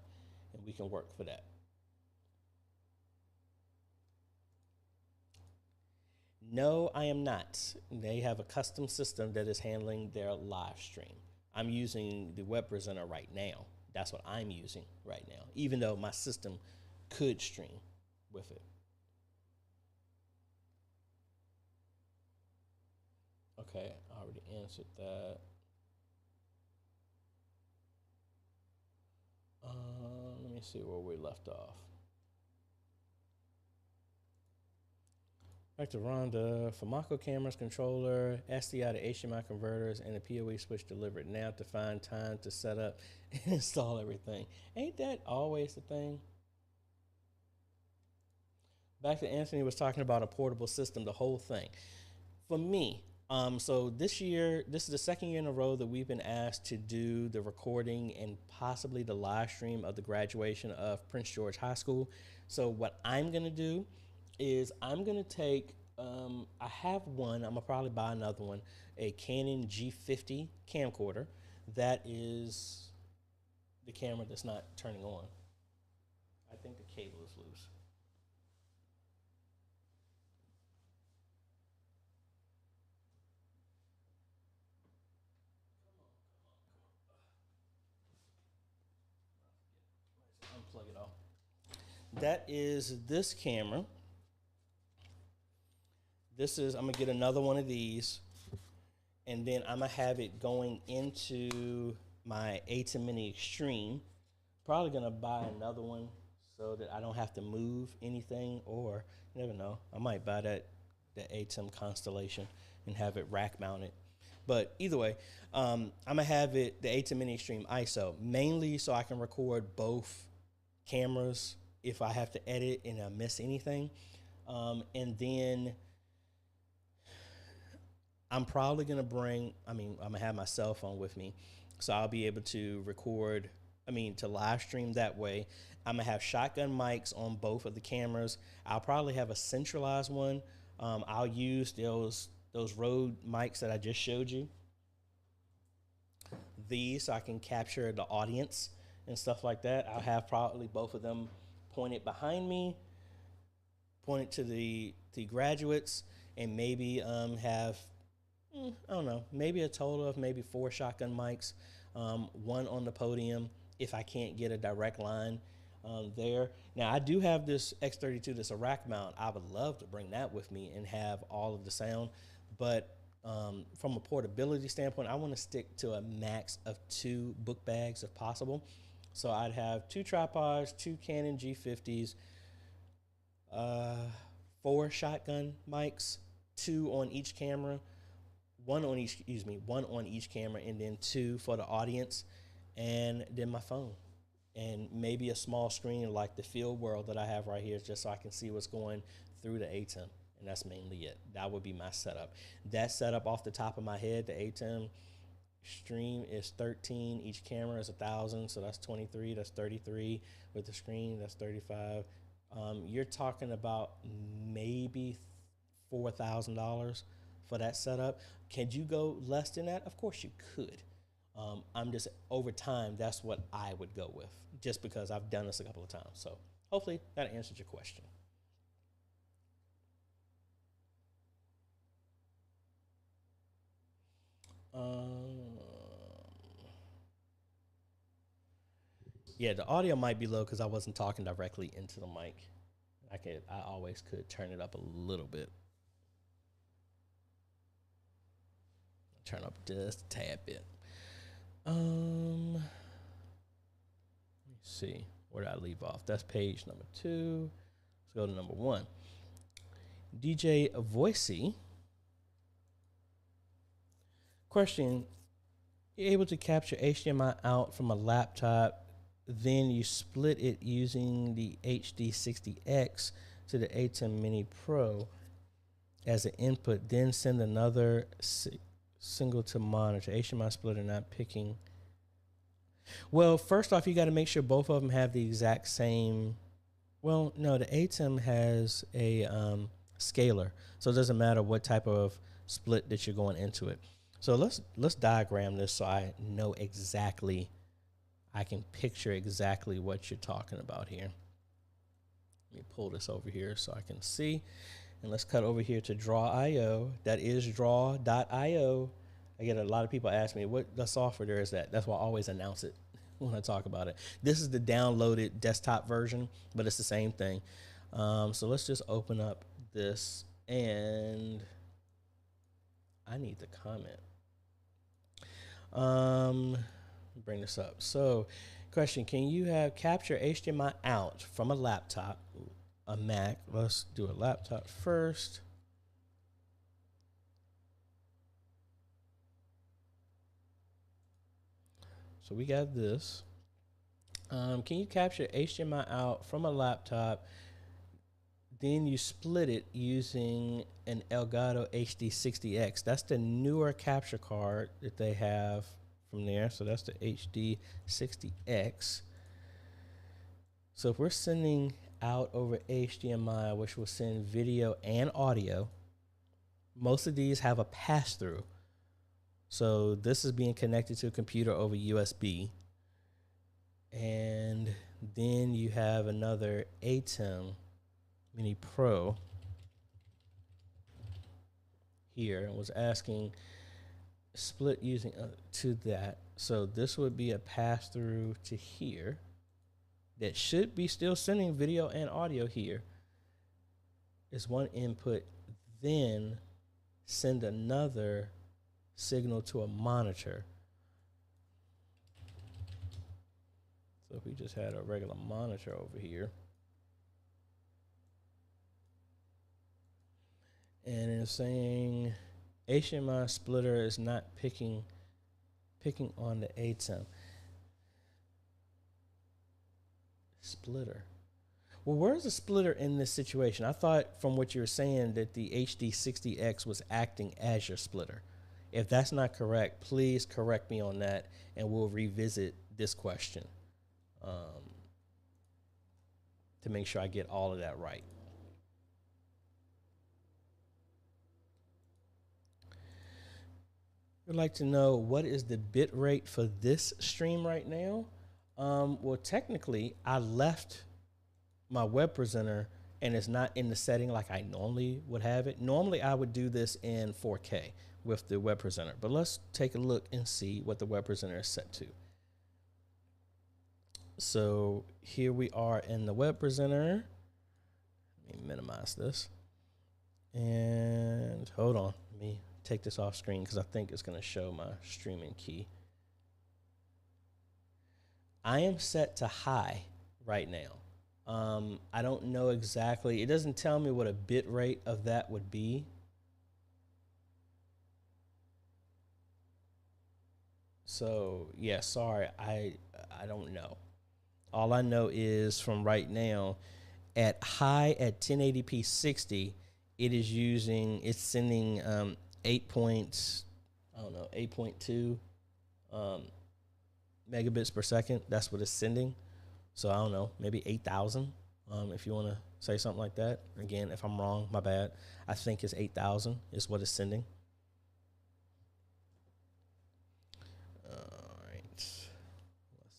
and we can work for that. No, I am not. They have a custom system that is handling their live stream. I'm using the web presenter right now. That's what I'm using right now, even though my system could stream with it. Okay, I already answered that. Let me see where we left off. Back to Rhonda. Famaco cameras, controller, SDI to HDMI converters, and a PoE switch delivered now to find time to set up and install everything. Ain't that always the thing? Back to Anthony was talking about a portable system, the whole thing. For me, so this year, this is the second year in a row that we've been asked to do the recording and possibly the live stream of the graduation of Prince George High School. So what I'm gonna do is I'm gonna take, I have one, I'm gonna probably buy another one, a Canon G50 camcorder. That is the camera that's not turning on. I think the cable is loose. that is this camera. This is, I'm gonna get another one of these, and then I'm gonna have it going into my A10 Mini Extreme. Probably gonna buy another one so that I don't have to move anything, or you never know, I might buy the A10 Constellation and have it rack mounted. But either way, I'm gonna have it the A10 Mini Extreme ISO mainly so I can record both cameras if I have to edit and I miss anything. And then I'm probably gonna I'm gonna have my cell phone with me, so I'll be able to record, to live stream that way. I'm gonna have shotgun mics on both of the cameras. I'll probably have a centralized one. I'll use those Rode mics that I just showed you. These, so I can capture the audience and stuff like that. I'll have probably both of them pointed behind me, pointed to the graduates, and maybe have, I don't know, maybe a total of maybe 4 shotgun mics, one on the podium if I can't get a direct line there. Now, I do have this X32, this a rack mount. I would love to bring that with me and have all of the sound, but from a portability standpoint, I want to stick to a max of 2 book bags if possible. So I'd have 2 tripods, 2 Canon G50s, 4 shotgun mics, 2 on each camera, one on each camera, and then 2 for the audience, and then my phone, and maybe a small screen like the Field World that I have right here, just so I can see what's going through the A10, and that's mainly it. That would be my setup. That setup off the top of my head, the A10 Stream is 13. Each camera is 1,000, so that's 23. That's 33 with the screen. That's 35. You're talking about maybe $4,000 for that setup. Can you go less than that? Of course you could. I'm just, over time, that's what I would go with, just because I've done this a couple of times. So hopefully that answers your question. Yeah, the audio might be low because I wasn't talking directly into the mic. I always could turn it up a little bit. Turn up just a tad bit. Let me see. Where did I leave off? That's page number 2. Let's go to number 1. AJaytheCEO. Question: you're able to capture HDMI out from a laptop, then you split it using the HD60X to the A10 Mini Pro as an input, then send another single to monitor. HDMI splitter not picking. Well, first off, you got to make sure both of them have the exact same. Well, no, the A10 has a scaler, so it doesn't matter what type of split that you're going into it. So let's diagram this so I know exactly. I can picture exactly what you're talking about here. Let me pull this over here so I can see. And let's cut over here to Draw.io. That is draw.io. I get a lot of people ask me, what the software there is that? That's why I always announce it when I talk about it. This is the downloaded desktop version, but it's the same thing. So let's just open up this, and I need the comment. Bring this up. So, question: can you have capture HDMI out from a laptop, a Mac? Let's do a laptop first. So we got this. Can you capture HDMI out from a laptop, then you split it using an Elgato HD60X? That's the newer capture card that they have from there. So that's the HD60X. So if we're sending out over HDMI, which will send video and audio, most of these have a pass-through. So this is being connected to a computer over USB. And then you have another A10 Mini Pro here, and was asking split using to that. So this would be a pass through to here. that should be still sending video and audio here is one input, then send another signal to a monitor. So if we just had a regular monitor over here, and it's saying HDMI splitter is not picking on the ATEM. Splitter. Well, where's the splitter in this situation? I thought from what you were saying that the HD60X was acting as your splitter. If that's not correct, please correct me on that, and we'll revisit this question to make sure I get all of that right. I'd like to know, what is the bit rate for this stream right now? Well, technically, I left my web presenter and it's not in the setting like I normally would have it. Normally, I would do this in 4K with the web presenter, but let's take a look and see what the web presenter is set to. So here we are in the web presenter. Let me minimize this. And hold on, let me take this off screen because I think it's going to show my streaming key. I am set to high right now. I don't know exactly. It doesn't tell me what a bit rate of that would be. So yeah, sorry, I don't know. All I know is from right now, at high at 1080p 60, it's sending 8.2 megabits per second. That's what it's sending. So I don't know, maybe 8,000 if you want to say something like that. Again, if I'm wrong, my bad. I think it's 8,000 is what it's sending. All right, let's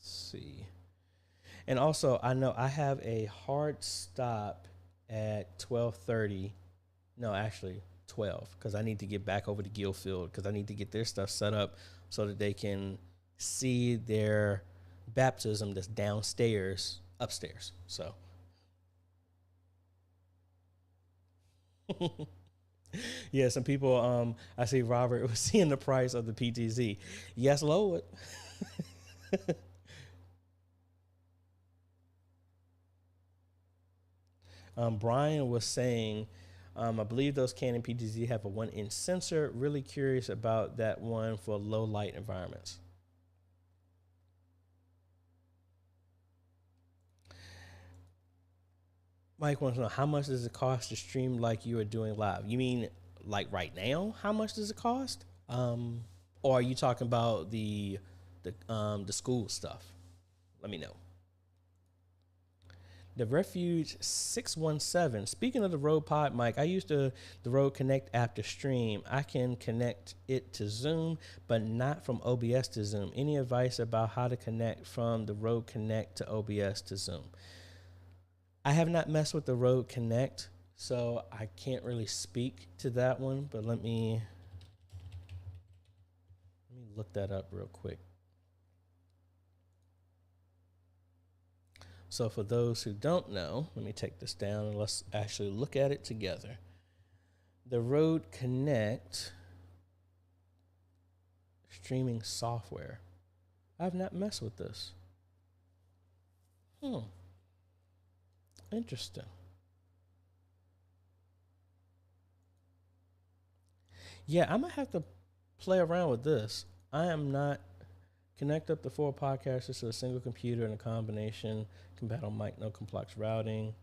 see. And also, I know I have a hard stop at 12:30. No, actually 12, because I need to get back over to Guildfield because I need to get their stuff set up so that they can see their baptism that's downstairs, upstairs. So yeah, some people, I see Robert was seeing the price of the PTZ. Yes, Lord. Brian was saying, I believe those Canon PTZ have a 1-inch sensor. Really curious about that one for low light environments. Mike wants to know, how much does it cost to stream like you are doing live? You mean like right now? How much does it cost? Or are you talking about the school stuff? Let me know. The Refuge 617. Speaking of the Rode Pod mic, I used the Rode Connect app to stream. I can connect it to Zoom, but not from OBS to Zoom. Any advice about how to connect from the Rode Connect to OBS to Zoom? I have not messed with the Rode Connect, so I can't really speak to that one, but let me look that up real quick. So for those who don't know, let me take this down and let's actually look at it together. The Rode Connect streaming software. I've not messed with this. Interesting. Yeah, I'm going to have to play around with this. I am not. Connect up the 4 podcasters to a single computer in a combination. Compatible mic, no complex routing.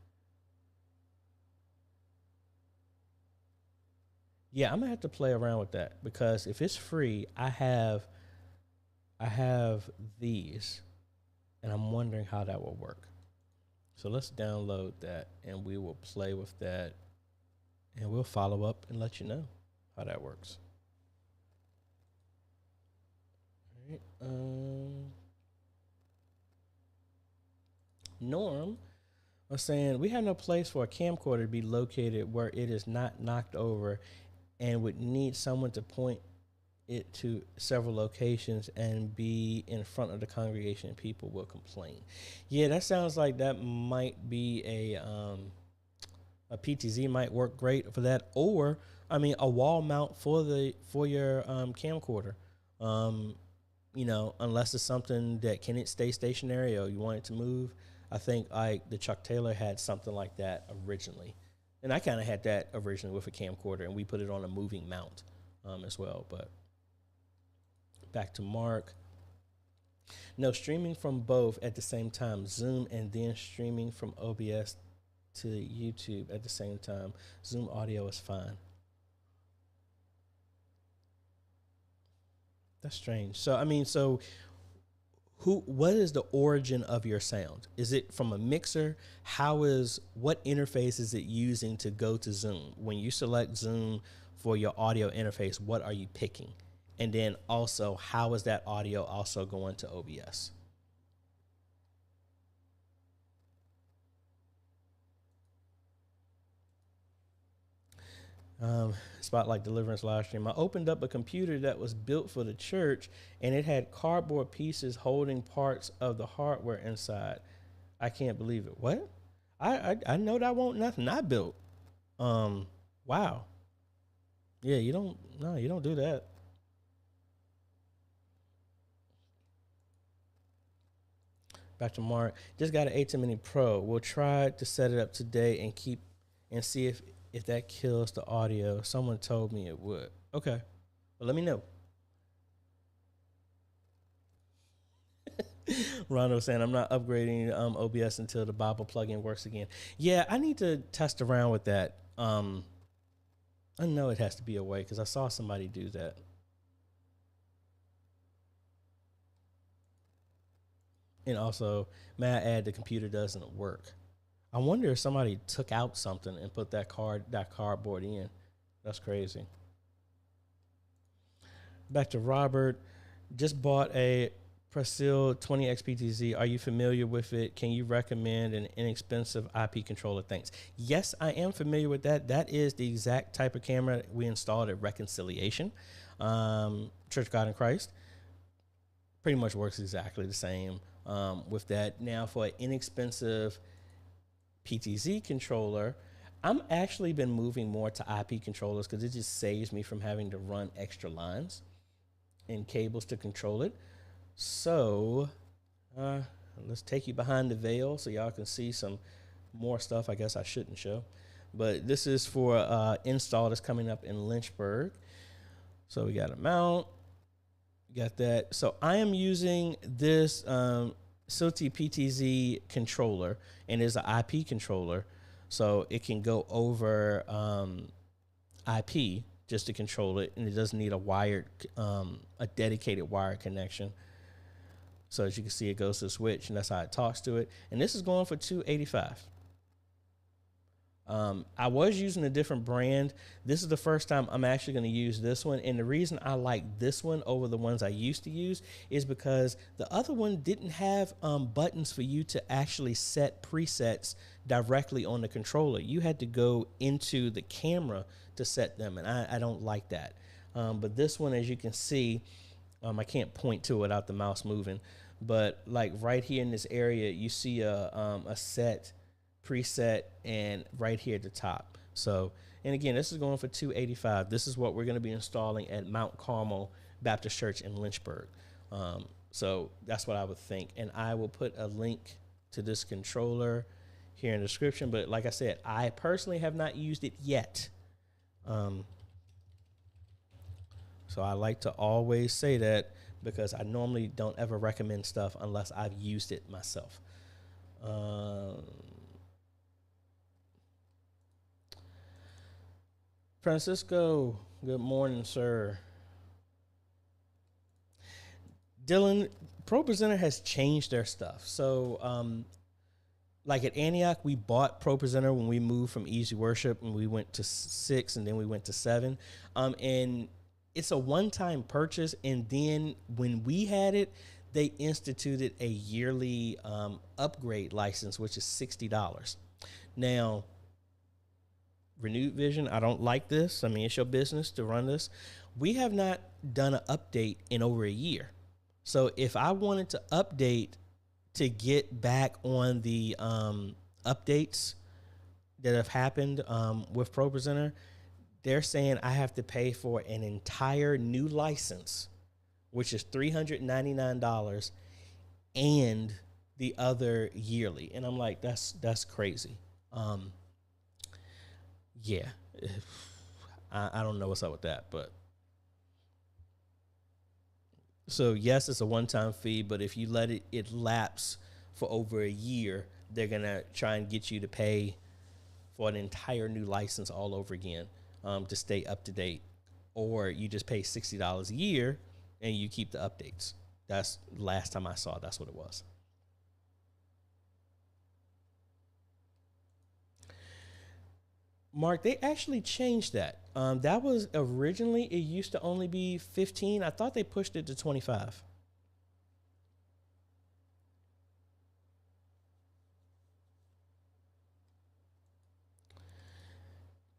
Yeah, I'm going to have to play around with that because if it's free, I have these, and I'm wondering how that will work. So let's download that, and we will play with that, and we'll follow up and let you know how that works. All right. Norm was saying, we have no place for a camcorder to be located where it is not knocked over and would need someone to point it to several locations and be in front of the congregation and people will complain. Yeah, that sounds like that might be a PTZ might work great for that, or I mean a wall mount for your camcorder. You know, unless it's something that can it stay stationary or you want it to move. I think like the Chuck Taylor had something like that originally, and I kind of had that originally with a camcorder, and we put it on a moving mount as well. But back to Mark. No, streaming from both at the same time, Zoom and then streaming from OBS to YouTube at the same time. Zoom audio is fine. That's strange. So I mean, so what is the origin of your sound? Is it from a mixer? What interface is it using to go to Zoom? When you select Zoom for your audio interface, what are you picking? And then also, how is that audio also going to OBS? Spotlight Deliverance live stream. I opened up a computer that was built for the church, and it had cardboard pieces holding parts of the hardware inside. I can't believe it. What? I know that won't nothing I built. Wow. Yeah, you don't do that. Back to Mark. Just got an A10 Mini Pro. We'll try to set it up today and see if that kills the audio. Someone told me it would. Okay. Well, let me know. Rondo saying, I'm not upgrading OBS until the Bible plugin works again. Yeah, I need to test around with that. I know it has to be a way because I saw somebody do that. And also, may I add, the computer doesn't work. I wonder if somebody took out something and put that cardboard in. That's crazy. Back to Robert. Just bought a Presil 20X PTZ. Are you familiar with it? Can you recommend an inexpensive IP controller? Thanks. Yes, I am familiar with that. That is the exact type of camera we installed at Reconciliation, Church of God in Christ. Pretty much works exactly the same with that. Now, for an inexpensive PTZ controller, I'm actually been moving more to IP controllers because it just saves me from having to run extra lines and cables to control it. So let's take you behind the veil so y'all can see some more stuff I guess I shouldn't show. But this is for install that's coming up in Lynchburg. So we got a mount. Got that. So I am using this Silty PTZ controller, and it's an IP controller, so it can go over IP just to control it, and it doesn't need a dedicated wired connection. So as you can see, it goes to the switch, and that's how it talks to it. And this is going for $285. I was using a different brand. This is the first time I'm actually going to use this one. And the reason I like this one over the ones I used to use is because the other one didn't have buttons for you to actually set presets directly on the controller. You had to go into the camera to set them, and I don't like that. But this one, as you can see, I can't point to it without the mouse moving, but like right here in this area, you see a set preset and right here at the top. So, and again, this is going for $285. This is what we're going to be installing at Mount Carmel Baptist Church in Lynchburg. So that's what I would think. And I will put a link to this controller here in the description. But like I said, I personally have not used it yet. So I like to always say that because I normally don't ever recommend stuff unless I've used it myself. Francisco, good morning, sir. Dylan, ProPresenter has changed their stuff. So, like at Antioch, we bought ProPresenter when we moved from Easy Worship, and we went to 6, and then we went to 7. And it's a one-time purchase, and then when we had it, they instituted a yearly upgrade license, which is $60. Now, renewed vision. I don't like this. I mean, it's your business to run this. We have not done an update in over a year. So if I wanted to update to get back on the updates that have happened with ProPresenter, they're saying I have to pay for an entire new license, which is $399, and the other yearly. And I'm like, that's crazy. Yeah, I don't know what's up with that, but so yes, it's a one-time fee, but if you let it lapse for over a year, they're gonna try and get you to pay for an entire new license all over again to stay up to date, or you just pay $60 a year and you keep the updates. That's last time I saw. That's what it was. Mark, they actually changed that. That was originally, it used to only be 15. I thought they pushed it to 25.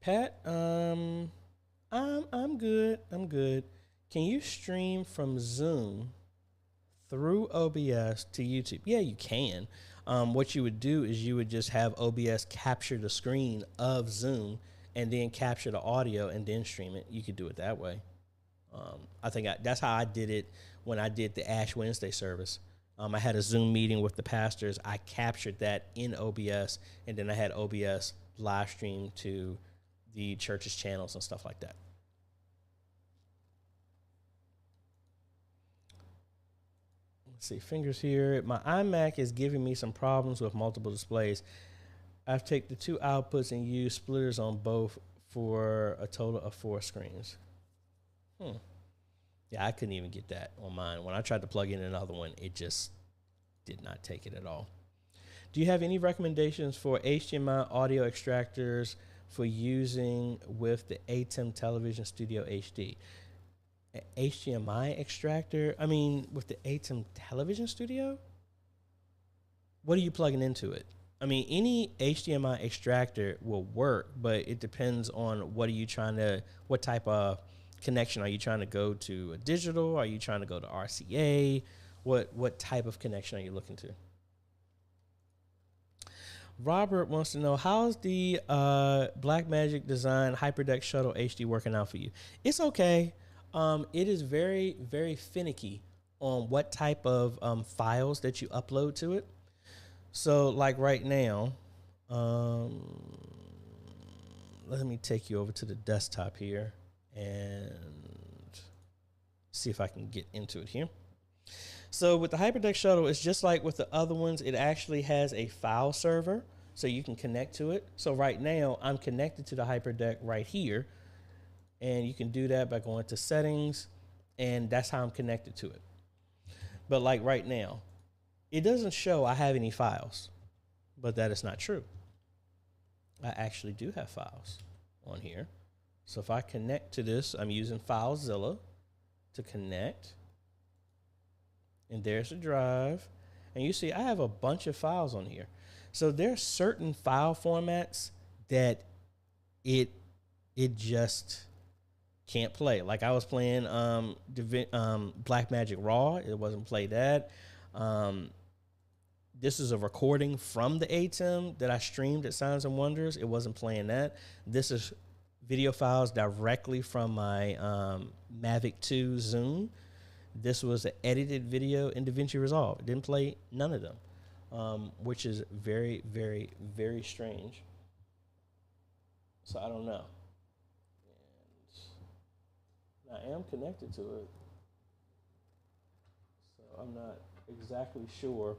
Pat, I'm good. I'm good. Can you stream from Zoom through OBS to YouTube? Yeah, you can. What you would do is you would just have OBS capture the screen of Zoom and then capture the audio and then stream it. You could do it that way. I think that's how I did it when I did the Ash Wednesday service. I had a Zoom meeting with the pastors. I captured that in OBS, and then I had OBS live stream to the church's channels and stuff like that. Let's see, fingers here. My iMac is giving me some problems with multiple displays. I've taken the two outputs and used splitters on both for a total of 4 screens. Yeah, I couldn't even get that on mine. When I tried to plug in another one, it just did not take it at all. Do you have any recommendations for HDMI audio extractors for using with the ATEM Television Studio HD? HDMI extractor? I mean, with the ATEM Television Studio? What are you plugging into it? I mean, any HDMI extractor will work, but it depends on what type of connection are you trying to go to? A digital? Are you trying to go to RCA? What type of connection are you looking to? Robert wants to know, how's the Blackmagic Design HyperDeck Shuttle HD working out for you? It's okay. It is very, very finicky on what type of files that you upload to it. So like right now, let me take you over to the desktop here and see if I can get into it here. So with the HyperDeck Shuttle, it's just like with the other ones. It actually has a file server, so you can connect to it. So right now, I'm connected to the HyperDeck right here, and you can do that by going to settings, and that's how I'm connected to it. But like right now, it doesn't show I have any files, but that is not true. I actually do have files on here. So if I connect to this, I'm using FileZilla to connect. And there's the drive. And you see I have a bunch of files on here. So there are certain file formats that it just can't play. Like I was playing Blackmagic Raw. It wasn't play that. This is a recording from the ATEM that I streamed at Signs and Wonders. It wasn't playing that. This is video files directly from my Mavic 2 Zoom. This was an edited video in DaVinci Resolve. It didn't play none of them, which is very, very, very strange. So I don't know. And I am connected to it, so I'm not exactly sure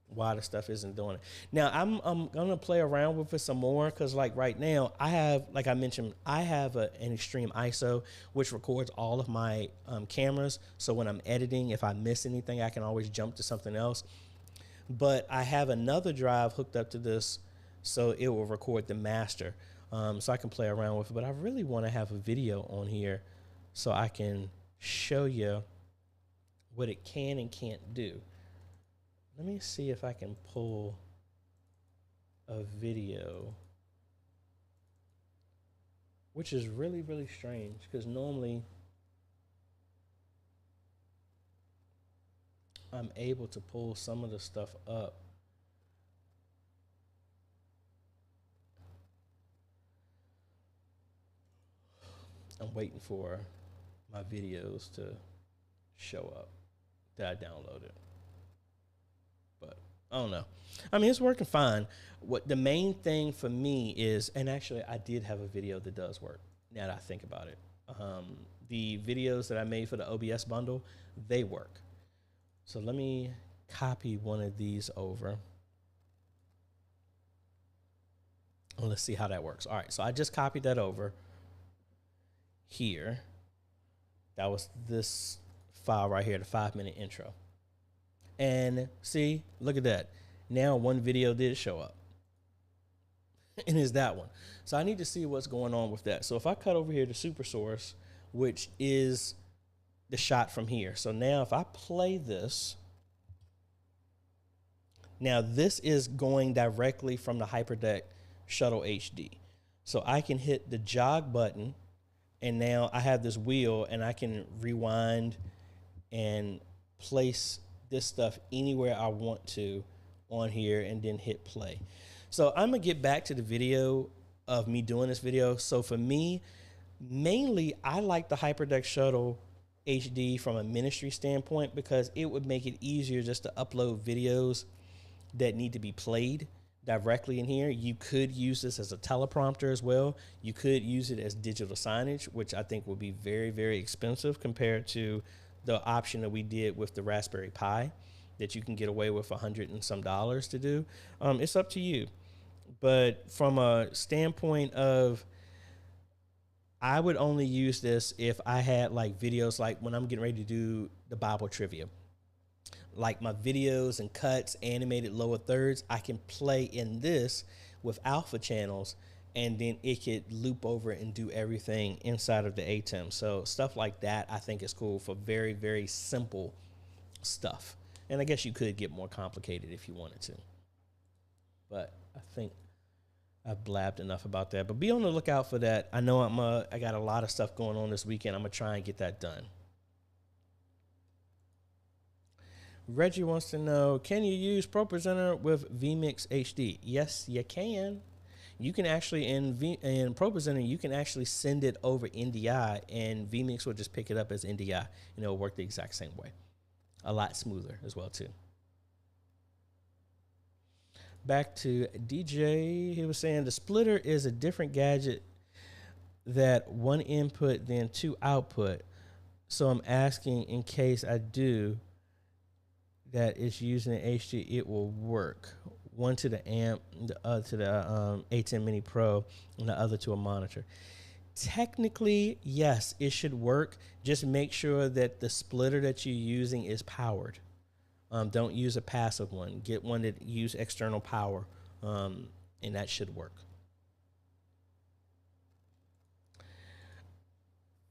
why the stuff isn't doing it. Now I'm gonna play around with it some more, because like right now I have, like I mentioned, I have an extreme ISO which records all of my cameras, so when I'm editing, if I miss anything, I can always jump to something else. But I have another drive hooked up to this, so it will record the master, so I can play around with it. But I really want to have a video on here so I can show you what it can and can't do. Let me see if I can pull a video which is really, really strange because normally I'm able to pull some of the stuff up. I'm waiting for my videos to show up that I downloaded. But I don't know. I mean, it's working fine. What the main thing for me is, and actually I did have a video that does work now that I think about it. The videos that I made for the OBS bundle, they work. So let me copy one of these over. And let's see how that works. All right, so I just copied that over here. That was this file right here, the 5-minute intro. And see, look at that. Now one video did show up. And it's that one. So I need to see what's going on with that. So if I cut over here to super source, which is the shot from here. So now if I play this, now this is going directly from the Hyperdeck Shuttle HD. So I can hit the jog button, and now I have this wheel, and I can rewind and place this stuff anywhere I want to on here and then hit play. So I'm gonna get back to the video of me doing this video. So for me, mainly I like the Hyperdeck Shuttle HD from a ministry standpoint because it would make it easier just to upload videos that need to be played directly in here. You could use this as a teleprompter as well. You could use it as digital signage, which I think would be very, very expensive compared to the option that we did with the Raspberry Pi that you can get away with $100 and some to do. It's up to you. But from a standpoint of, I would only use this if I had like videos, like when I'm getting ready to do the Bible trivia, like my videos and cuts, animated lower thirds, I can play in this with alpha channels, and then it could loop over and do everything inside of the ATEM. So stuff like that I think is cool for very, very simple stuff. And I guess you could get more complicated if you wanted to. But I think I've blabbed enough about that. But be on the lookout for that. I know I got a lot of stuff going on this weekend. I'm going to try and get that done. Reggie wants to know, can you use ProPresenter with vMix HD? Yes, you can. You can actually, in ProPresenter, you can actually send it over NDI, and vMix will just pick it up as NDI, and it'll work the exact same way. A lot smoother as well, too. Back to DJ, he was saying the splitter is a different gadget that one input then two output. So I'm asking, in case I do, that it's using an HD, it will work. One to the amp, the other to the A10 Mini Pro, and the other to a monitor. Technically, yes, it should work. Just make sure that the splitter that you're using is powered. Don't use a passive one. Get one that use external power, and that should work.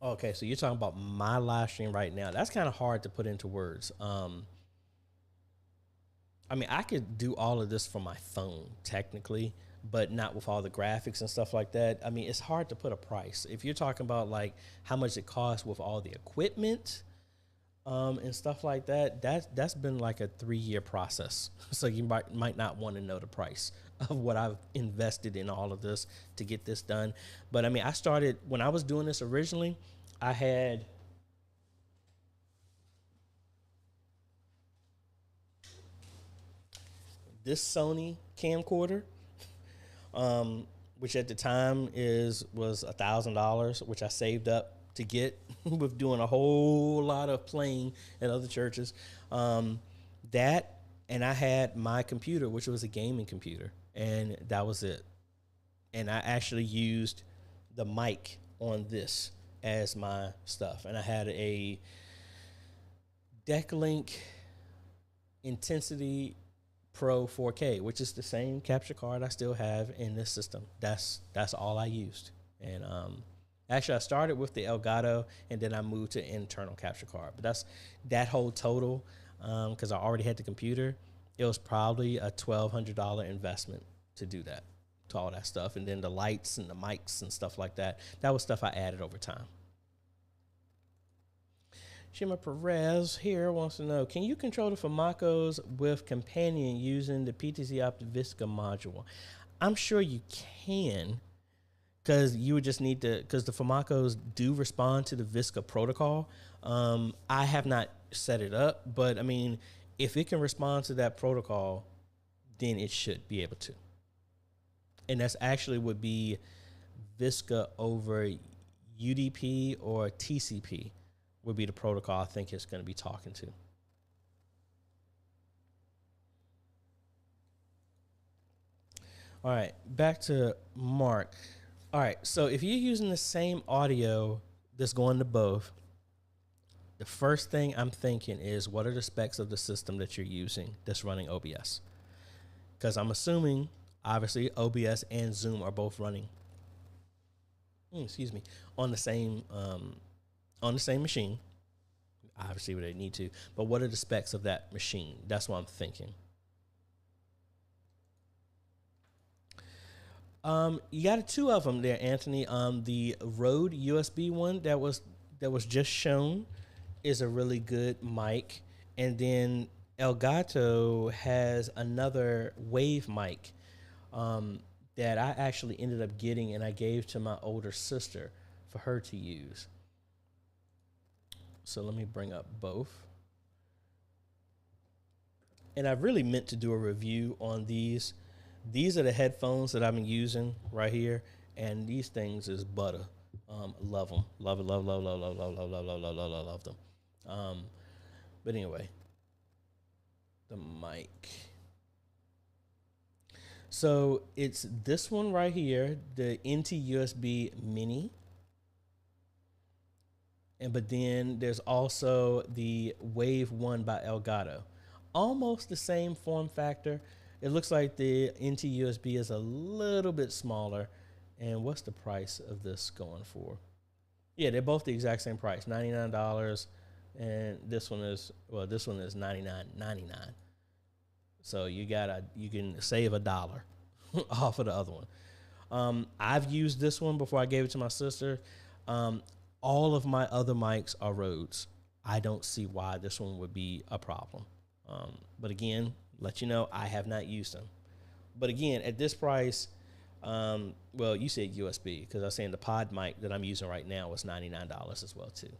Okay, so you're talking about my live stream right now. That's kind of hard to put into words. I mean, I could do all of this from my phone, technically, but not with all the graphics and stuff like that. I mean, it's hard to put a price. If you're talking about like how much it costs with all the equipment, and stuff like that, that's been like a 3-year process. So you might not want to know the price of what I've invested in all of this to get this done. But I mean, I started when I was doing this originally, I had this Sony camcorder, which at the time was $1,000, which I saved up to get with doing a whole lot of playing at other churches. That, and I had my computer, which was a gaming computer, and that was it. And I actually used the mic on this as my stuff. And I had a Decklink Intensity Pro 4K, which is the same capture card I still have in this system. That's all I used. And actually, I started with the Elgato, and then I moved to internal capture card. But that's that whole total, because I already had the computer. It was probably a $1,200 investment to do that to all that stuff. And then the lights and the mics and stuff like that. That was stuff I added over time. Shima Perez here wants to know, can you control the Famacos with Companion using the PTZ OptiVisca module? I'm sure you can, because you would just need to, because the Famacos do respond to the Visca protocol. I have not set it up, but I mean, if it can respond to that protocol, then it should be able to. And that's actually would be Visca over UDP or TCP would be the protocol I think it's going to be talking to. All right, back to Mark. All right, so if you're using the same audio that's going to both, the first thing I'm thinking is, what are the specs of the system that you're using that's running OBS? Because I'm assuming, obviously, OBS and Zoom are both running, on the same machine. Obviously, they need to. But what are the specs of that machine? That's what I'm thinking. You got two of them there, Anthony. The Rode USB one that was just shown is a really good mic, and then Elgato has another Wave mic that I actually ended up getting, and I gave to my older sister for her to use. So let me bring up both. And I really meant to do a review on these. These are the headphones that I've been using right here, and these things is butter. Love them. Love it, love them. But anyway, the mic. So it's this one right here, the NT USB Mini. But then there's also the Wave 1 by Elgato. Almost the same form factor. It looks like the NT USB is a little bit smaller. And what's the price of this going for? Yeah, they're both the exact same price, $99. And this one is $99.99. So you can save $1 off of the other one. I've used this one before I gave it to my sister. All of my other mics are Rhodes. I don't see why this one would be a problem. But again, let you know, I have not used them. But again, at this price, well, you said USB, because I was saying the pod mic that I'm using right now was $99 as well, too.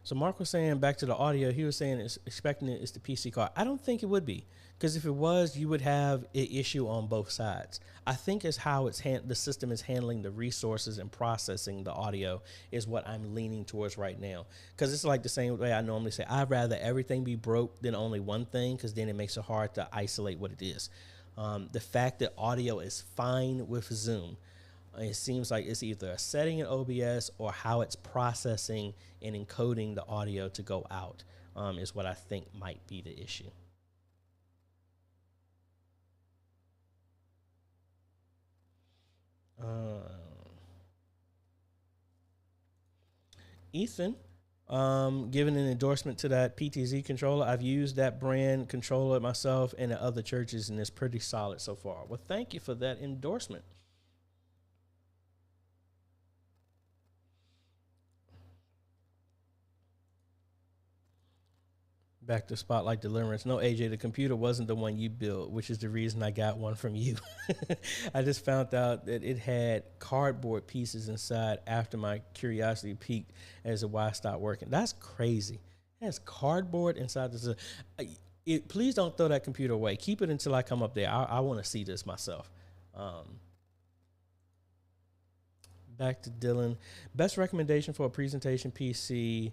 So Mark was saying, back to the audio, he was saying expecting it's the PC card. I don't think it would be, because if it was, you would have an issue on both sides. I think it's how the system is handling the resources and processing the audio is what I'm leaning towards right now. Because it's like the same way I normally say, I'd rather everything be broke than only one thing, because then it makes it hard to isolate what it is. The fact that audio is fine with Zoom, it seems like it's either a setting in OBS or how it's processing and encoding the audio to go out is what I think might be the issue. Ethan, giving an endorsement to that PTZ controller. I've used that brand controller myself and at other churches, and it's pretty solid so far. Well, thank you for that endorsement. Back to Spotlight Deliverance. No, AJ, the computer wasn't the one you built, which is the reason I got one from you. I just found out that it had cardboard pieces inside after my curiosity peaked as to why I stopped working. That's crazy. It has cardboard inside this. Please don't throw that computer away. Keep it until I come up there. I want to see this myself. Back to Dylan. Best recommendation for a presentation PC.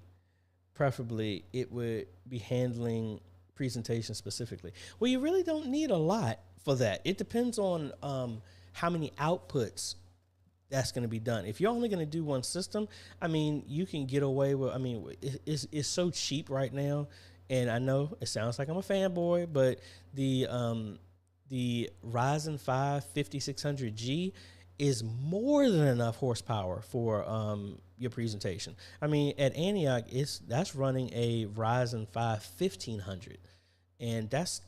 Preferably, it would be handling presentation specifically. Well, you really don't need a lot for that. It depends on how many outputs that's going to be done. If you're only going to do one system, I mean, you can get away with, I mean, it's so cheap right now. And I know it sounds like I'm a fanboy, but the Ryzen 5 5600G is more than enough horsepower for your presentation. I mean, at Antioch, that's running a Ryzen 5 1500, and that's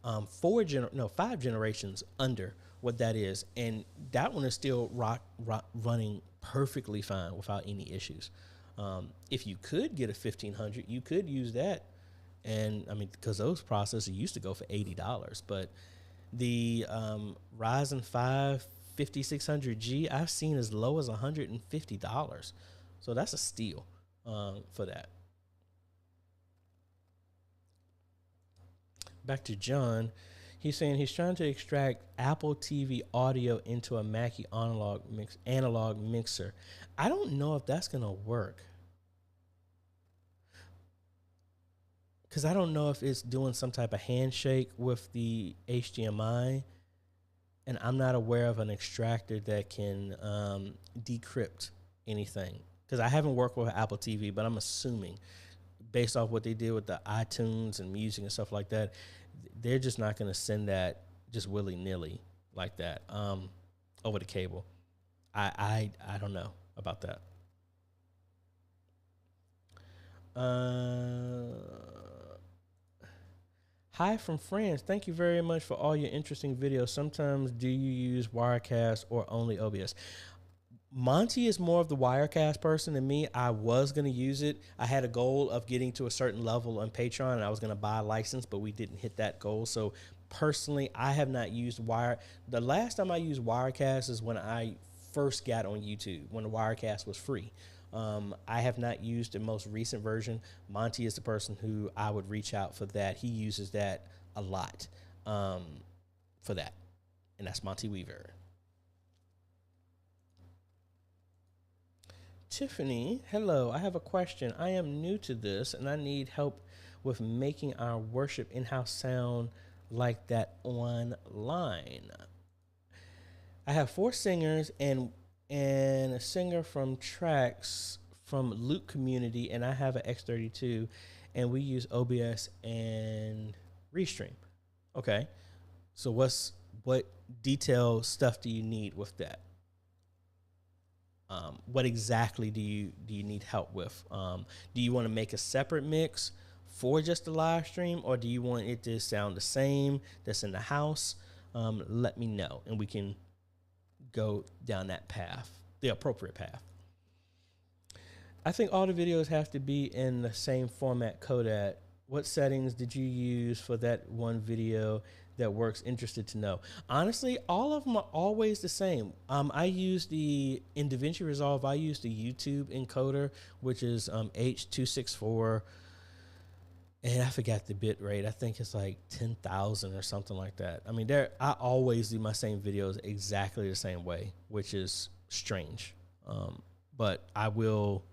5 generations under what that is, and that one is still running perfectly fine without any issues. If you could get a 1500, you could use that, and I mean, because those processors used to go for $80, but the Ryzen 5 5600G I've seen as low as $150, so that's a steal for that. Back to John. He's saying he's trying to extract Apple TV audio into a Mackie analog mixer. I don't know if that's going to work, because I don't know if it's doing some type of handshake with the HDMI, and I'm not aware of an extractor that can decrypt anything, because I haven't worked with Apple TV, but I'm assuming, based off what they did with the iTunes and music and stuff like that, they're just not going to send that just willy-nilly like that over the cable. I don't know about that. Hi from France. Thank you very much for all your interesting videos. Sometimes do you use Wirecast or only OBS? Monty is more of the Wirecast person than me. I was going to use it. I had a goal of getting to a certain level on Patreon, and I was going to buy a license, but we didn't hit that goal. So personally, I have not used The last time I used Wirecast is when I first got on YouTube, when the Wirecast was free. I have not used the most recent version. Monty is the person who I would reach out for that. He uses that a lot for that, and that's Monty Weaver. Tiffany, hello. I have a question. I am new to this, and I need help with making our worship in-house sound like that online. I have 4 singers and a singer from tracks from Luke Community, and I have an X32, and we use OBS and Restream. Okay, so what detailed stuff do you need with that? What exactly do you need help with? Do you want to make a separate mix for just the live stream, or do you want it to sound the same that's in the house? Let me know, and we can go down that path, the appropriate path. I think all the videos have to be in the same format Kodak. What settings did you use for that one video that works? Interested to know. Honestly, all of them are always the same. I use in DaVinci Resolve, I use the YouTube encoder, which is H.264, and I forgot the bit rate. I think it's like 10,000 or something like that. I mean, I always do my same videos exactly the same way, which is strange. But I will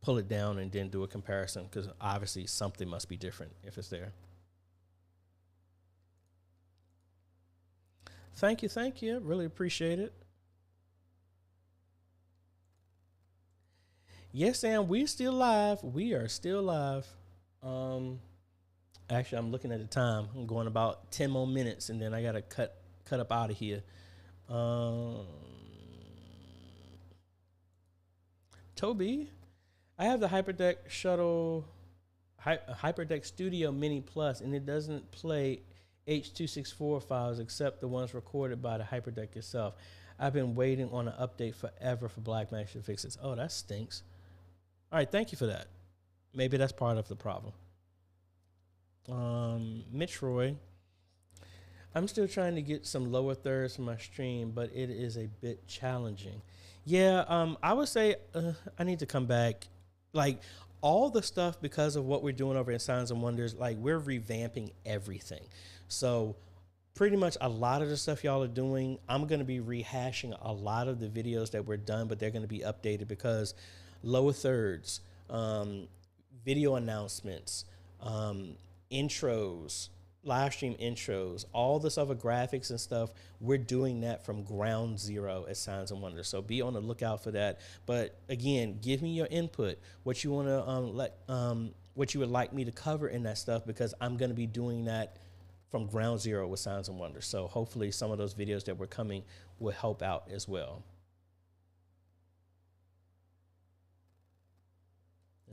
pull it down and then do a comparison, because obviously something must be different if it's there. Thank you. Really appreciate it. Yes, Sam, we're still live. We are still live. Actually, I'm looking at the time. I'm going about 10 more minutes, and then I got to cut up out of here. Toby, I have the Hyperdeck Hyperdeck Studio Mini Plus, and it doesn't play H.264 files except the ones recorded by the Hyperdeck itself. I've been waiting on an update forever for Blackmagic to fix this. Oh, that stinks. All right, thank you for that. Maybe that's part of the problem. Mitch Roy, I'm still trying to get some lower thirds for my stream, but it is a bit challenging. Yeah, I would say I need to come back. Like, all the stuff, because of what we're doing over in Signs and Wonders, like, we're revamping everything. So pretty much a lot of the stuff y'all are doing, I'm going to be rehashing a lot of the videos that were done, but they're going to be updated, because lower thirds, video announcements, intros, live stream intros, all this other graphics and stuff, we're doing that from ground zero at Signs and Wonders. So be on the lookout for that. But again, give me your input, what you want to what you would like me to cover in that stuff, because I'm going to be doing that from ground zero with Signs and Wonders. So hopefully some of those videos that were coming will help out as well.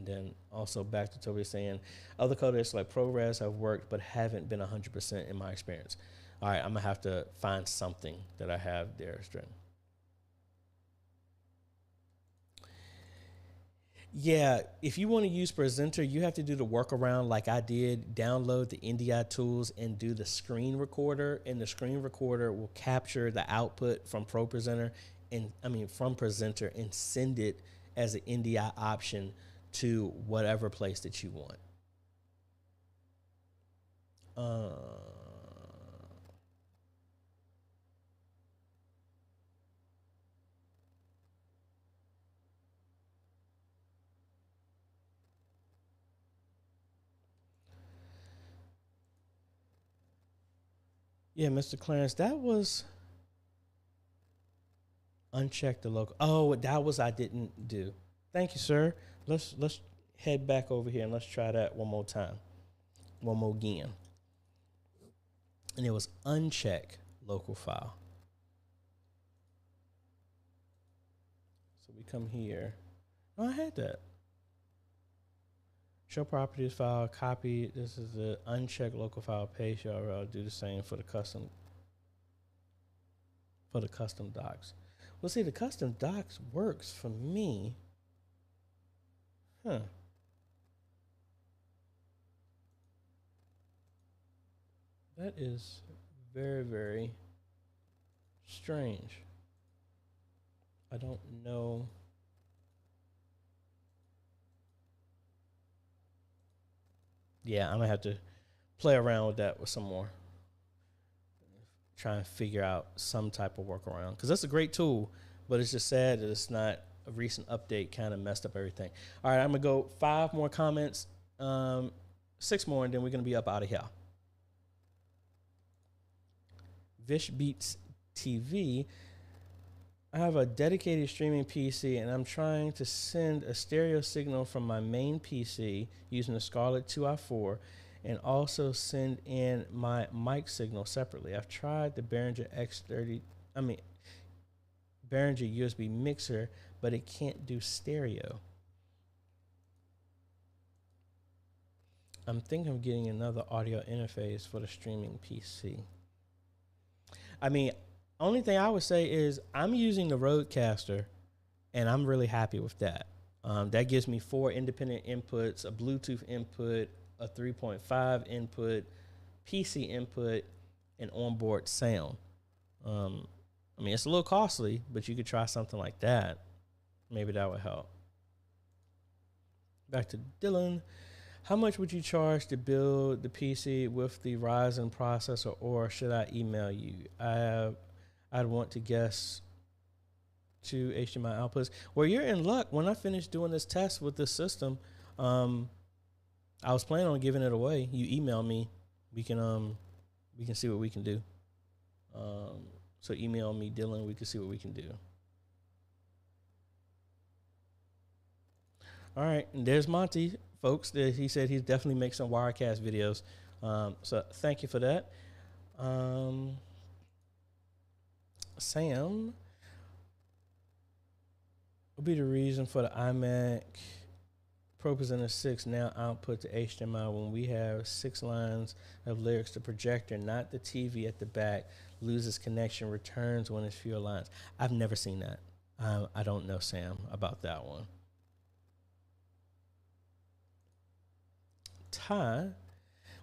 then also back to Toby saying, other coders like ProRes have worked but haven't been 100% in my experience. All right, I'm going to have to find something that I have there, Stratton. Yeah, if you want to use Presenter, you have to do the workaround like I did, download the NDI tools and do the screen recorder, and the screen recorder will capture the output from Presenter and send it as an NDI option to whatever place that you want. Yeah, Mr. Clarence, that was uncheck the local. Oh, that was I didn't do. Thank you, sir. Let's head back over here and let's try that one more time. One more again. And it was uncheck local file. So we come here. Oh, I had that. Show properties file, copy. This is the unchecked local file paste. I'll do the same for the custom docs. Well, see, the custom docs works for me. Huh. That is very, very strange. I don't know. Yeah, I'm gonna have to play around with that with some more. Try and figure out some type of workaround, because that's a great tool, but it's just sad that it's not a recent update. Kind of messed up everything. All right, I'm gonna go 5 more comments, 6 more, and then we're gonna be up out of here. Vish Beats TV. I have a dedicated streaming PC, and I'm trying to send a stereo signal from my main PC using the Scarlett 2i4 and also send in my mic signal separately. I've tried the Behringer USB mixer, but it can't do stereo. I'm thinking of getting another audio interface for the streaming PC. I mean, only thing I would say is I'm using the Rodecaster, and I'm really happy with that. That gives me 4 independent inputs, a Bluetooth input, a 3.5 input, PC input, and onboard sound. I mean, it's a little costly, but you could try something like that. Maybe that would help. Back to Dylan. How much would you charge to build the PC with the Ryzen processor, or should I email you? I'd want to guess 2 HDMI outputs. Well, you're in luck. When I finished doing this test with this system, I was planning on giving it away. You email me. We can see what we can do. So email me, Dylan. We can see what we can do. All right, and there's Monty, folks. He said he'd definitely make some Wirecast videos. So thank you for that. Sam, will be the reason for the iMac Pro Presenter 6 now output to HDMI when we have 6 lines of lyrics. The projector, not the TV at the back, loses connection, returns when it's fewer lines. I've never seen that. I don't know, Sam, about that one. Ty,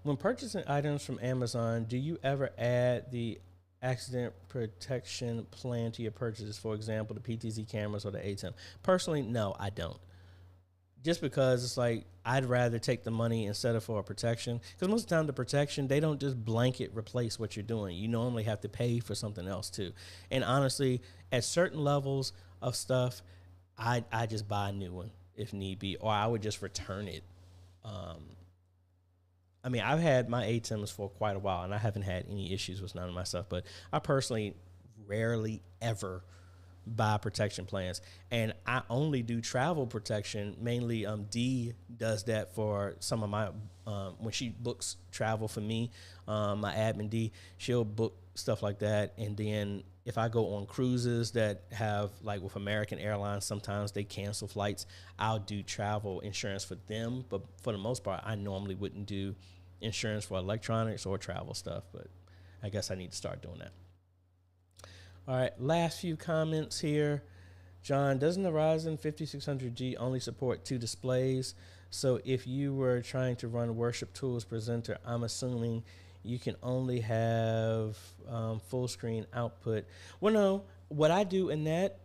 when purchasing items from Amazon, do you ever add the accident protection plan to your purchases? For example, the PTZ cameras or the ATEM. Personally, no, I don't. Just because it's like, I'd rather take the money instead of for a protection. Because most of the time, the protection, they don't just blanket replace what you're doing. You normally have to pay for something else too. And honestly, at certain levels of stuff, I just buy a new one if need be, or I would just return it. I mean, I've had my ATEMs for quite a while, and I haven't had any issues with none of my stuff, but I personally rarely ever buy protection plans. And I only do travel protection. Mainly Dee does that for some of my, when she books travel for me, my admin Dee, she'll book stuff like that. And then if I go on cruises that have, like with American Airlines, sometimes they cancel flights, I'll do travel insurance for them. But for the most part, I normally wouldn't do insurance for electronics or travel stuff, but I guess I need to start doing that. All right, last few comments here. John, doesn't the Ryzen 5600G only support 2 displays? So if you were trying to run Worship Tools Presenter, I'm assuming you can only have full screen output. Well, no, what I do in that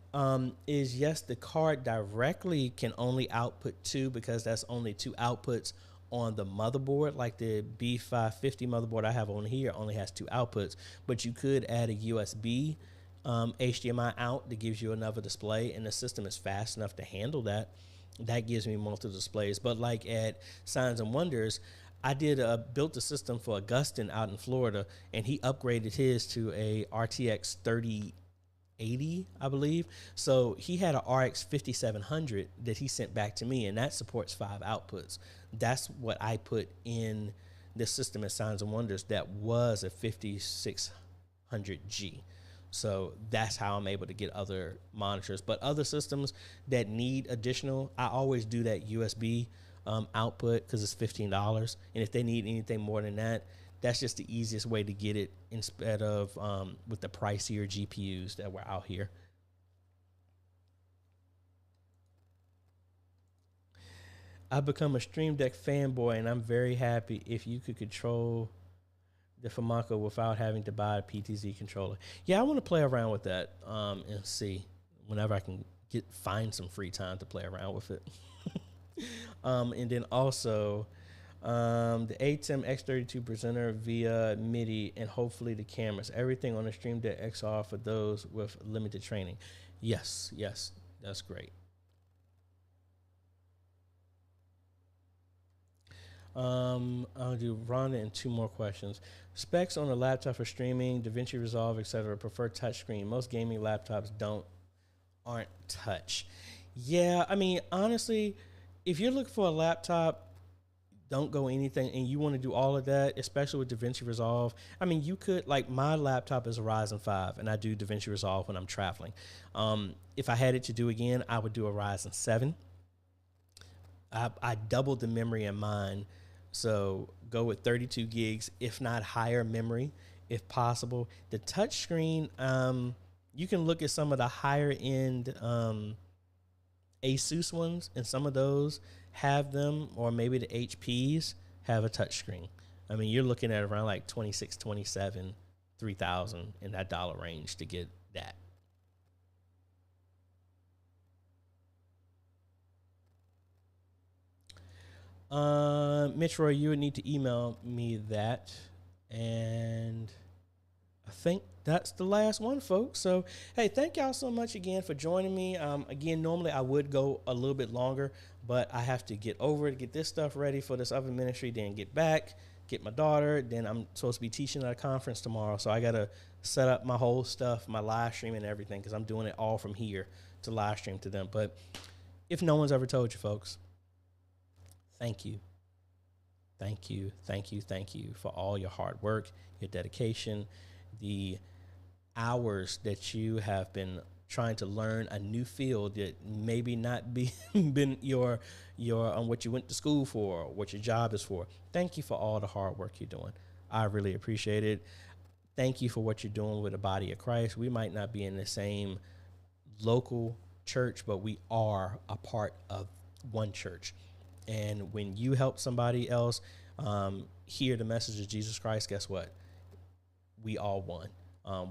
is, yes, the card directly can only output 2 because that's only 2 outputs on the motherboard. Like the B550 motherboard I have on here only has 2 outputs, but you could add a USB HDMI out that gives you another display, and the system is fast enough to handle that. That gives me multiple displays. But like at Signs and Wonders, I built a system for Augustin out in Florida, and he upgraded his to a RTX 3080, I believe. So he had a RX 5700 that he sent back to me, and that supports 5 outputs. That's what I put in the system at Signs and Wonders. That was a 5600G. So that's how I'm able to get other monitors. But other systems that need additional, I always do that USB output because it's $15. And if they need anything more than that, that's just the easiest way to get it instead of with the pricier GPUs that were out here. I've become a Stream Deck fanboy, and I'm very happy if you could control the Famako without having to buy a PTZ controller. Yeah, I want to play around with that and see whenever I can find some free time to play around with it. And then also the ATEM X32 presenter via MIDI and hopefully the cameras. Everything on the Stream Deck XR for those with limited training. Yes, that's great. I'll do Rhonda and 2 more questions. Specs on a laptop for streaming, DaVinci Resolve, etc. Prefer touchscreen. Most gaming laptops aren't touch. Yeah, I mean, honestly, if you're looking for a laptop, don't go anything, and you want to do all of that, especially with DaVinci Resolve. I mean, you could, like, my laptop is a Ryzen 5, and I do DaVinci Resolve when I'm traveling. If I had it to do again, I would do a Ryzen 7. I doubled the memory in mine. So go with 32 gigs, if not higher memory, if possible. The touchscreen, you can look at some of the higher end Asus ones, and some of those have them, or maybe the HPs have a touchscreen. I mean, you're looking at around like 26, 27, 3,000 in that dollar range to get that. Mitch Roy, you would need to email me that. And I think that's the last one, folks. So, hey, thank y'all so much again for joining me. Again, normally I would go a little bit longer, but I have to get over it, get this stuff ready for this other ministry, then get back, get my daughter. Then I'm supposed to be teaching at a conference tomorrow. So I got to set up my whole stuff, my live stream and everything, because I'm doing it all from here to live stream to them. But if no one's ever told you, folks, thank you. Thank you, thank you, thank you for all your hard work, your dedication, the hours that you have been trying to learn a new field that maybe not been your what you went to school for, or what your job is for. Thank you for all the hard work you're doing. I really appreciate it. Thank you for what you're doing with the body of Christ. We might not be in the same local church, but we are a part of one church. And when you help somebody else hear the message of Jesus Christ, guess what? We all won.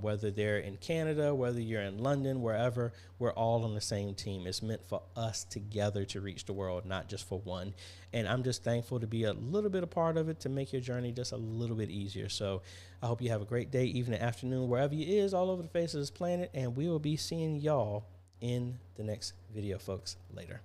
Whether they're in Canada, whether you're in London, wherever, we're all on the same team. It's meant for us together to reach the world, not just for one. And I'm just thankful to be a little bit a part of it, to make your journey just a little bit easier. So I hope you have a great day, evening, afternoon, wherever you is, all over the face of this planet. And we will be seeing y'all in the next video, folks. Later.